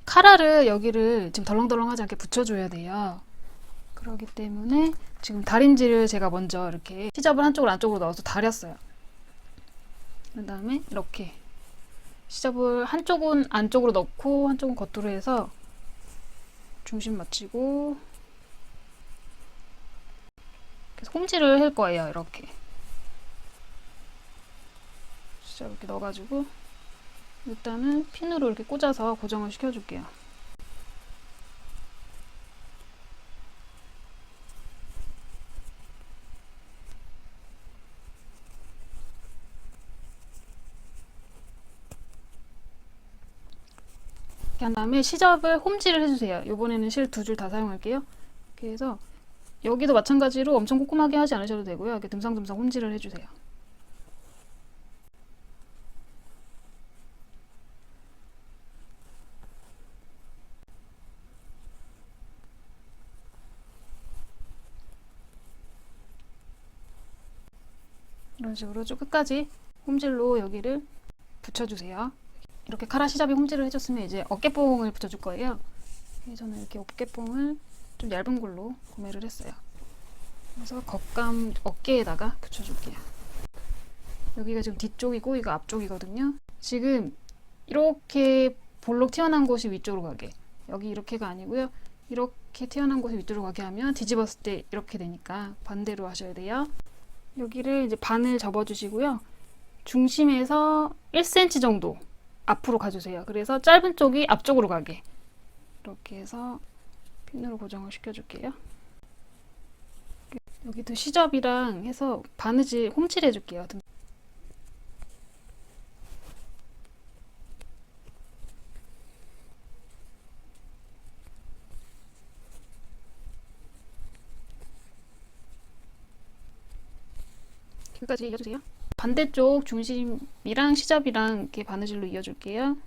카라를 여기를 지금 덜렁덜렁하지 않게 붙여줘야 돼요. 그렇기 때문에 지금 다림질을 제가 먼저 이렇게 시접을 한쪽으로 안쪽으로 넣어서 다렸어요. 그 다음에 이렇게 시접을 한쪽은 안쪽으로 넣고 한쪽은 겉으로 해서 중심 맞추고 계속 홈질을 할 거예요. 이렇게 시접 이렇게 넣어가지고 일단은 핀으로 이렇게 꽂아서 고정을 시켜줄게요. 이렇게 한 다음에 시접을 홈질을 해주세요. 이번에는 실 두 줄 다 사용할게요. 이렇게 해서 여기도 마찬가지로 엄청 꼼꼼하게 하지 않으셔도 되고요. 이렇게 듬성듬성 홈질을 해주세요. 이런 식으로 쭉 끝까지 홈질로 여기를 붙여주세요. 이렇게 카라 시접이 홈질을 해줬으면 이제 어깨뽕을 붙여줄 거예요. 저는 이렇게 어깨뽕을 좀 얇은 걸로 구매를 했어요. 그래서 겉감 어깨에다가 붙여줄게요. 여기가 지금 뒤쪽이고 이거 앞쪽이거든요. 지금 이렇게 볼록 튀어나온 곳이 위쪽으로 가게, 여기 이렇게가 아니고요. 이렇게 튀어나온 곳이 위쪽으로 가게 하면 뒤집었을 때 이렇게 되니까 반대로 하셔야 돼요. 여기를 이제 반을 접어주시고요. 중심에서 1cm 정도 앞으로 가주세요. 그래서 짧은 쪽이 앞쪽으로 가게 이렇게 해서 핀으로 고정을 시켜줄게요. 여기도 시접이랑 해서 바느질 홈칠 해줄게요. 여기까지 이어주세요. 반대쪽 중심이랑 시접이랑 이렇게 바느질로 이어줄게요.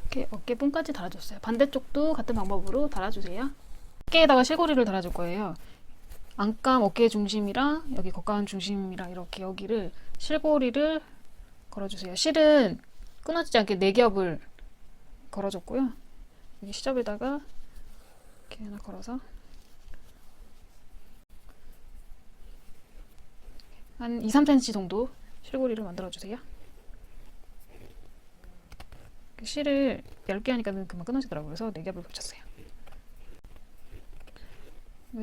이렇게 어깨뽕까지 달아줬어요. 반대쪽도 같은 방법으로 달아주세요. 어깨에다가 실고리를 달아줄 거예요. 안감 어깨 중심이랑 여기 겉감 중심이랑 이렇게 여기를 실고리를 걸어주세요. 실은 끊어지지 않게 4겹을 걸어줬고요. 여기 시접에다가 이렇게 하나 걸어서 한 2-3cm 정도 실고리를 만들어주세요. 실을 얇게 하니까 금방 끊어지더라고요. 그래서 4겹을 붙였어요.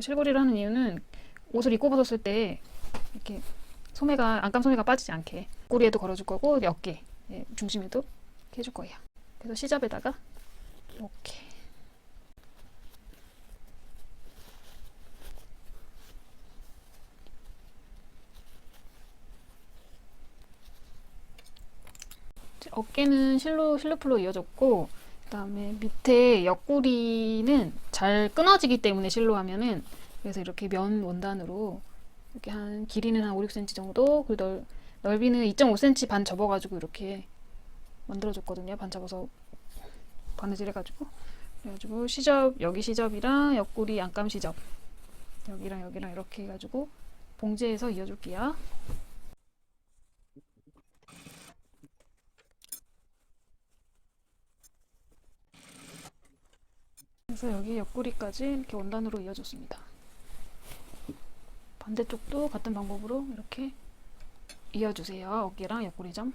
실고리를 하는 이유는 옷을 입고 벗었을 때 이렇게 소매가, 안감 소매가 빠지지 않게 꼬리에도 걸어줄 거고 어깨 중심에도 이렇게 해줄 거예요. 그래서 시접에다가 이렇게 어깨는 실루풀로 이어졌고, 그 다음에 밑에 옆구리는 잘 끊어지기 때문에 실로 하면은, 그래서 이렇게 면 원단으로 이렇게 한 길이는 한 5-6cm 정도, 그리고 넓이는 2.5cm 반 접어가지고 이렇게 만들어줬거든요. 반 접어서 바느질 해가지고. 그래가지고 시접, 여기 시접이랑 옆구리 안감 시접, 여기랑 여기랑 이렇게 해가지고 봉제해서 이어줄게요. 그래서 여기 옆구리까지 이렇게 원단으로 이어줬습니다. 반대쪽도 같은 방법으로 이렇게 이어주세요. 어깨랑 옆구리점.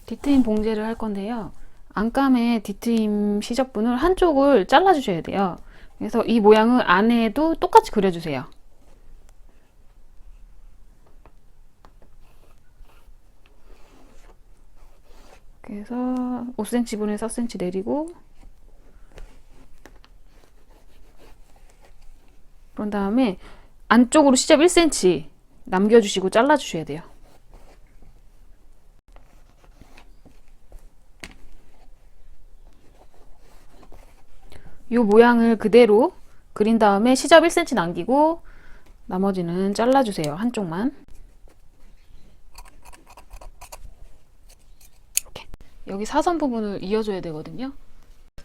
뒤트임 봉제를 할 건데요. 안감의 뒤트임 시접분을 한쪽을 잘라주셔야 돼요. 그래서 이 모양을 안에도 똑같이 그려주세요. 그래서 5cm 분에 4cm 내리고, 그런 다음에 안쪽으로 시접 1cm 남겨주시고 잘라주셔야 돼요. 이 모양을 그대로 그린 다음에 시접 1cm 남기고 나머지는 잘라주세요. 한쪽만. 이렇게. 여기 사선 부분을 이어줘야 되거든요.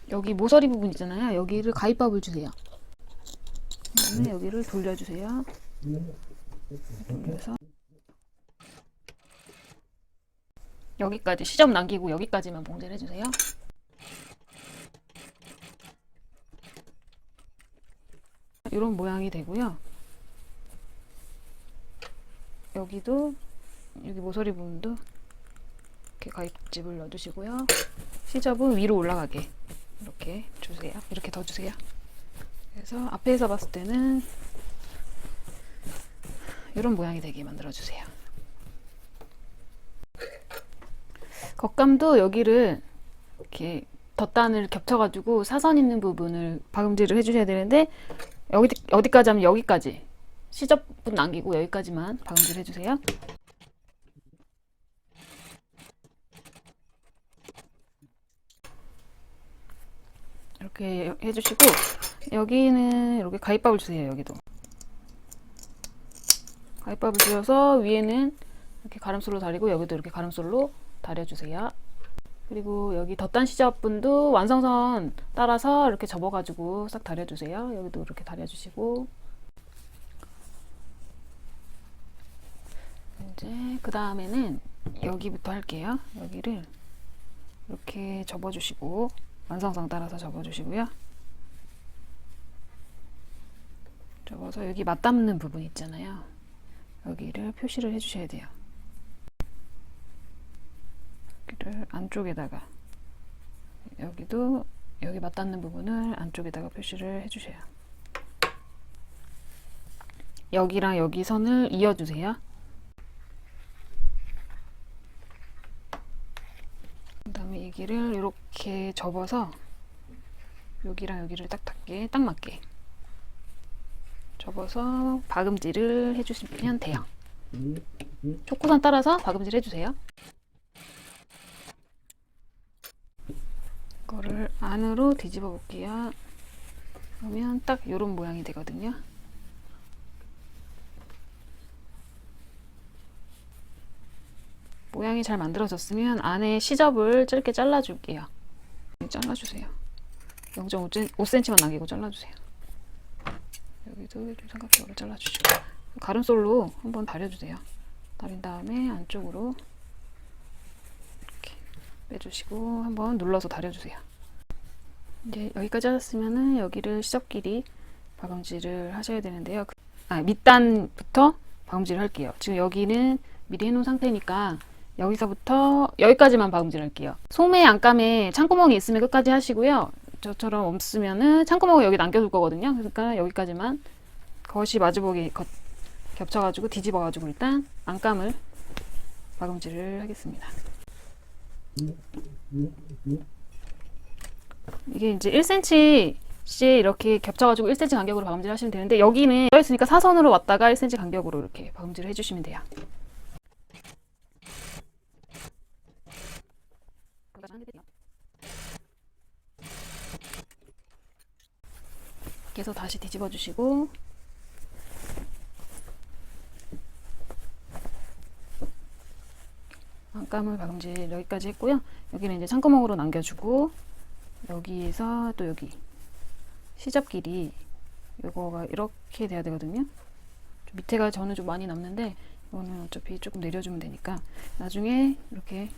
여기 모서리 부분 있잖아요. 여기를 가위밥을 주세요. 그다음에 여기를 돌려주세요. 돌려서 여기까지 시접 남기고 여기까지만 봉제를 해주세요. 이런 모양이 되고요. 여기도 여기 모서리 부분도 이렇게 가위집을 넣어주시고요. 시접은 위로 올라가게 이렇게 주세요. 이렇게 더 주세요. 그래서 앞에서 봤을 때는 이런 모양이 되게 만들어주세요. 겉감도 여기를 이렇게 덧단을 겹쳐가지고 사선 있는 부분을 박음질을 해주셔야 되는데 어디까지 하면 여기까지 시접분 남기고 여기까지만 박음질 해주세요. 이렇게 해주시고 여기는 이렇게 가위밥을 주세요. 여기도 가위밥을 주셔서 위에는 이렇게 가름솔로 다리고 여기도 이렇게 가름솔로 다려주세요. 그리고 여기 덧단 시접분도 완성선 따라서 이렇게 접어가지고 싹 다려주세요. 여기도 이렇게 다려주시고 이제 그 다음에는 여기부터 할게요. 여기를 이렇게 접어주시고 완성선 따라서 접어주시고요. 접어서 여기 맞닿는 부분 있잖아요. 여기를 표시를 해주셔야 돼요. 여기를 안쪽에다가 여기도 여기 맞닿는 부분을 안쪽에다가 표시를 해주세요. 여기랑 여기 선을 이어주세요. 그 다음에 여기를 이렇게 접어서 여기랑 여기를 딱 닿게 딱 맞게 접어서 박음질을 해주시면 돼요. 촉구선 따라서 박음질 해주세요. 이거를 안으로 뒤집어 볼게요. 그러면 딱 이런 모양이 되거든요. 모양이 잘 만들어졌으면 안에 시접을 짧게 잘라줄게요. 잘라주세요. 0.5cm만 남기고 잘라주세요. 여기도 좀 삼각형으로 잘라주시고 가름솔로 한번 다려주세요. 다린 다음에 안쪽으로 이렇게 빼주시고 한번 눌러서 다려주세요. 이제 여기까지 하셨으면은 여기를 시접 길이 박음질을 하셔야 되는데요. 밑단부터 박음질을 할게요. 지금 여기는 미리 해놓은 상태니까 여기서부터 여기까지만 박음질 할게요. 소매 안감에 창구멍이 있으면 끝까지 하시고요. 저처럼 없으면은 창구멍을 여기 남겨둘 거거든요. 그러니까 여기까지만 겉이 마주보기 겹쳐가지고 뒤집어가지고 일단 안감을 박음질을 하겠습니다. 이게 이제 1cm씩 이렇게 겹쳐가지고 1cm 간격으로 박음질 하시면 되는데 여기는 떠있으니까 사선으로 왔다가 1cm 간격으로 이렇게 박음질을 해주시면 돼요. 그래서 다시 뒤집어 주시고 안감을 박음질 여기까지 했고요. 여기는 이제 창구멍으로 남겨주고 여기에서 또 여기 시접 길이 이거가 이렇게 돼야 되거든요. 밑에가 저는 좀 많이 남는데 이거는 어차피 조금 내려주면 되니까 나중에 이렇게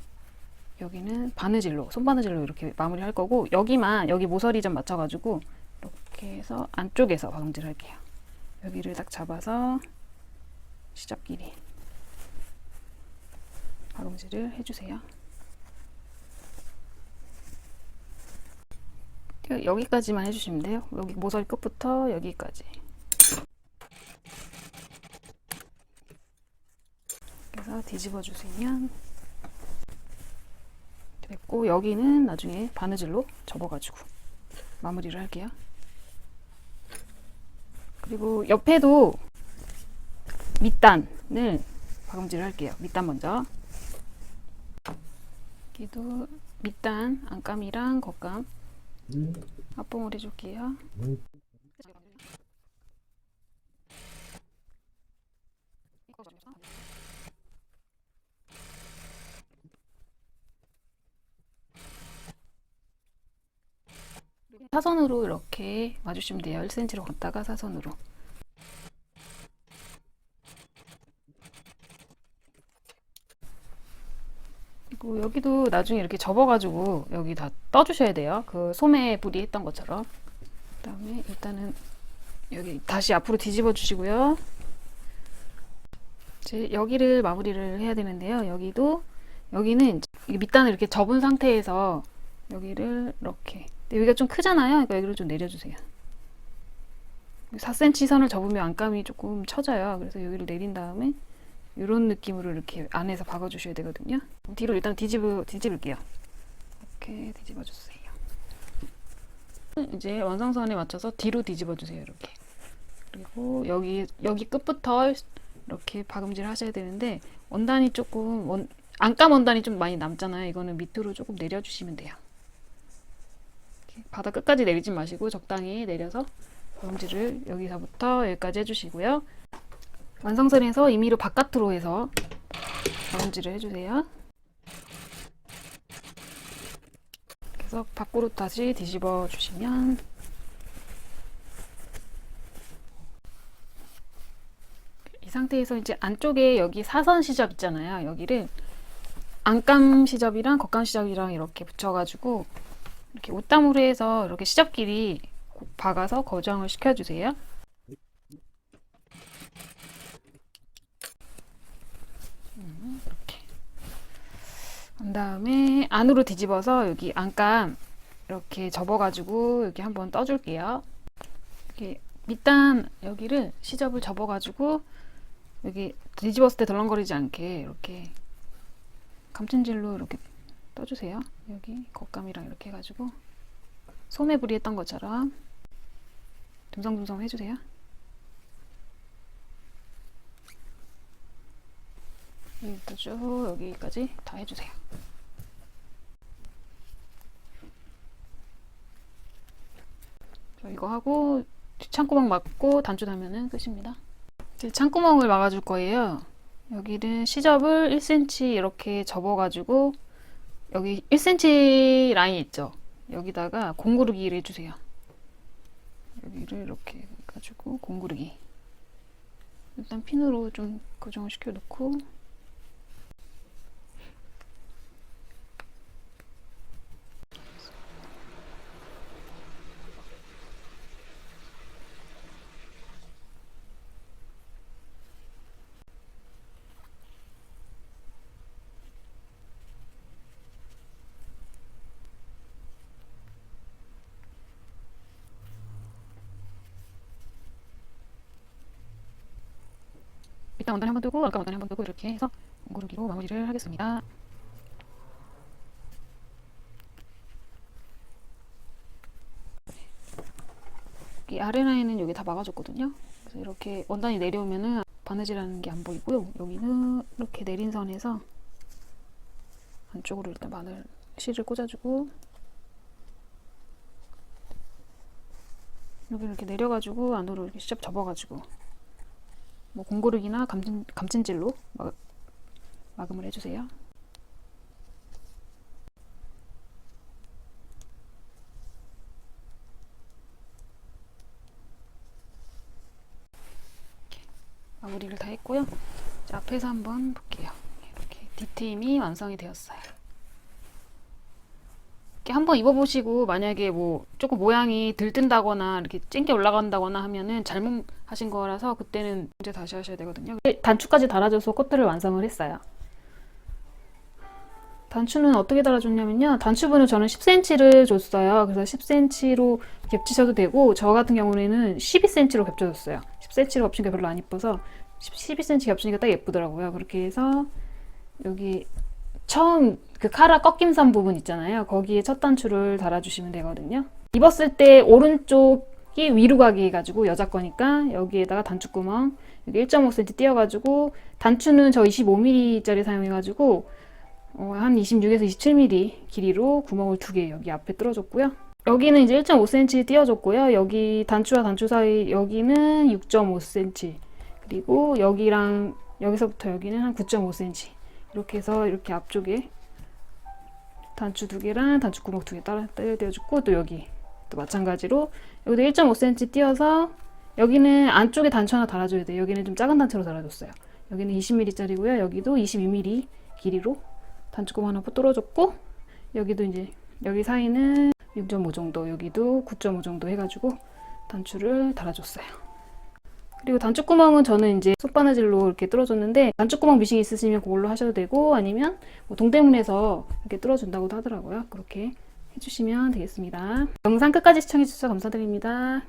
여기는 바느질로 손바느질로 이렇게 마무리 할 거고 여기만 여기 모서리점 맞춰가지고 이렇게 해서 안쪽에서 박음질 할게요. 여기를 딱 잡아서 시접 길이 박음질을 해주세요. 여기까지만 해주시면 돼요. 여기 모서리 끝부터 여기까지. 그래서 뒤집어 주시면 됐고 여기는 나중에 바느질로 접어가지고 마무리를 할게요. 그리고 옆에도 밑단을 박음질을 할게요. 밑단 먼저. 여기도 밑단 안감이랑 겉감 합봉을 해줄게요. 사선으로 이렇게 와주시면 돼요. 1cm로 걷다가 사선으로. 그리고 여기도 나중에 이렇게 접어가지고 여기 다 떠주셔야 돼요. 그 소매 부리 했던 것처럼. 그 다음에 일단은 여기 다시 앞으로 뒤집어 주시고요. 이제 여기를 마무리를 해야 되는데요. 여기는 밑단을 이렇게 접은 상태에서 여기를 이렇게 여기가 좀 크잖아요. 그러니까 여기를 좀 내려주세요. 4cm 선을 접으면 안감이 조금 처져요. 그래서 여기를 내린 다음에 이런 느낌으로 이렇게 안에서 박아주셔야 되거든요. 뒤로 일단 뒤집을게요. 이렇게 뒤집어주세요. 이제 완성선에 맞춰서 뒤로 뒤집어 주세요. 이렇게. 그리고 여기 끝부터 이렇게 박음질 하셔야 되는데 원단이 조금 안감 원단이 좀 많이 남잖아요. 이거는 밑으로 조금 내려주시면 돼요. 이렇게 바닥 끝까지 내리지 마시고 적당히 내려서 박음질을 여기서부터 여기까지 해주시고요. 완성선에서 임의로 바깥으로 해서 박음질을 해주세요. 그래서 밖으로 다시 뒤집어 주시면 이 상태에서 이제 안쪽에 여기 사선 시접 있잖아요. 여기를 안감 시접이랑 겉감 시접이랑 이렇게 붙여가지고 이렇게 옷다무로 해서 이렇게 시접끼리 박아서 거정을 시켜주세요. 이렇게. 그 다음에 안으로 뒤집어서 여기 안감 이렇게 접어가지고 여기 한번 떠줄게요. 이렇게 밑단 여기를 시접을 접어가지고 여기 뒤집었을 때 덜렁거리지 않게 이렇게 감침질로 이렇게 떠주세요. 여기 겉감이랑 이렇게 해가지고 소매부리 했던 것처럼 듬성듬성 해주세요. 여기부터 쭉 여기까지 다 해주세요. 자, 이거 하고 창구멍 막고 단추 달면은 끝입니다. 이제 창구멍을 막아줄 거예요. 여기는 시접을 1cm 이렇게 접어가지고 여기 1cm 라인 있죠? 여기다가 공구르기를 해주세요. 여기를 이렇게 해가지고 공구르기. 일단 핀으로 좀 고정을 시켜놓고 일단 원단에 한번 뜨고 아까 원단에 한번 뜨고 이렇게 해서 공구르기로 마무리를 하겠습니다. 이 아래 라인은 여기 다 막아줬거든요. 그래서 이렇게 원단이 내려오면은 바느질하는 게 안 보이고요. 여기는 이렇게 내린 선에서 안쪽으로 일단 마늘 실을 꽂아주고 여기 이렇게 내려가지고 안으로 이렇게 시접 접어가지고 뭐 공고르기나 감침질로 마감을 해주세요. 마무리를 다 했고요. 자, 앞에서 한번 볼게요. 이렇게 뒷트임이 완성이 되었어요. 이렇게 한번 입어보시고 만약에 뭐 조금 모양이 들뜬다거나 이렇게 찡겨 올라간다거나 하면은 잘못 하신 거라서 그때는 이제 다시 하셔야 되거든요. 단추까지 달아줘서 코트를 완성을 했어요. 단추는 어떻게 달아줬냐면요. 단추분을 저는 10cm를 줬어요. 그래서 10cm로 겹치셔도 되고 저 같은 경우에는 12cm로 겹쳐줬어요. 10cm로 겹친 게 별로 안 예뻐서 12cm 겹치니까 딱 예쁘더라고요. 그렇게 해서 여기 처음 그 카라 꺾임선 부분 있잖아요. 거기에 첫 단추를 달아주시면 되거든요. 입었을 때 오른쪽이 위로 가게 해가지고 여자 거니까 여기에다가 단추구멍 여기 1.5cm 띄어가지고 단추는 저 25mm짜리 사용해가지고 한 26에서 27mm 길이로 구멍을 2개 여기 앞에 뚫어줬고요. 여기는 이제 1.5cm 띄어줬고요. 여기 단추와 단추 사이 여기는 6.5cm 그리고 여기랑 여기서부터 여기는 한 9.5cm 이렇게 해서 이렇게 앞쪽에 단추 2개랑 단추 구멍 2개 따라 떼어주고 또 여기 또 마찬가지로 여기도 1.5cm 띄어서 여기는 안쪽에 단추 하나 달아줘야 돼요. 여기는 좀 작은 단추로 달아줬어요. 여기는 20mm짜리고요. 여기도 22mm 길이로 단추구멍 하나 뚫어줬고 여기도 이제 여기 사이는 6.5 정도 여기도 9.5 정도 해가지고 단추를 달아줬어요. 그리고 단추구멍은 저는 이제 솥바느질로 이렇게 뚫어줬는데 단추구멍 미싱 있으시면 그걸로 하셔도 되고 아니면 뭐 동대문에서 이렇게 뚫어준다고도 하더라고요. 그렇게 해주시면 되겠습니다. 영상 끝까지 시청해주셔서 감사드립니다.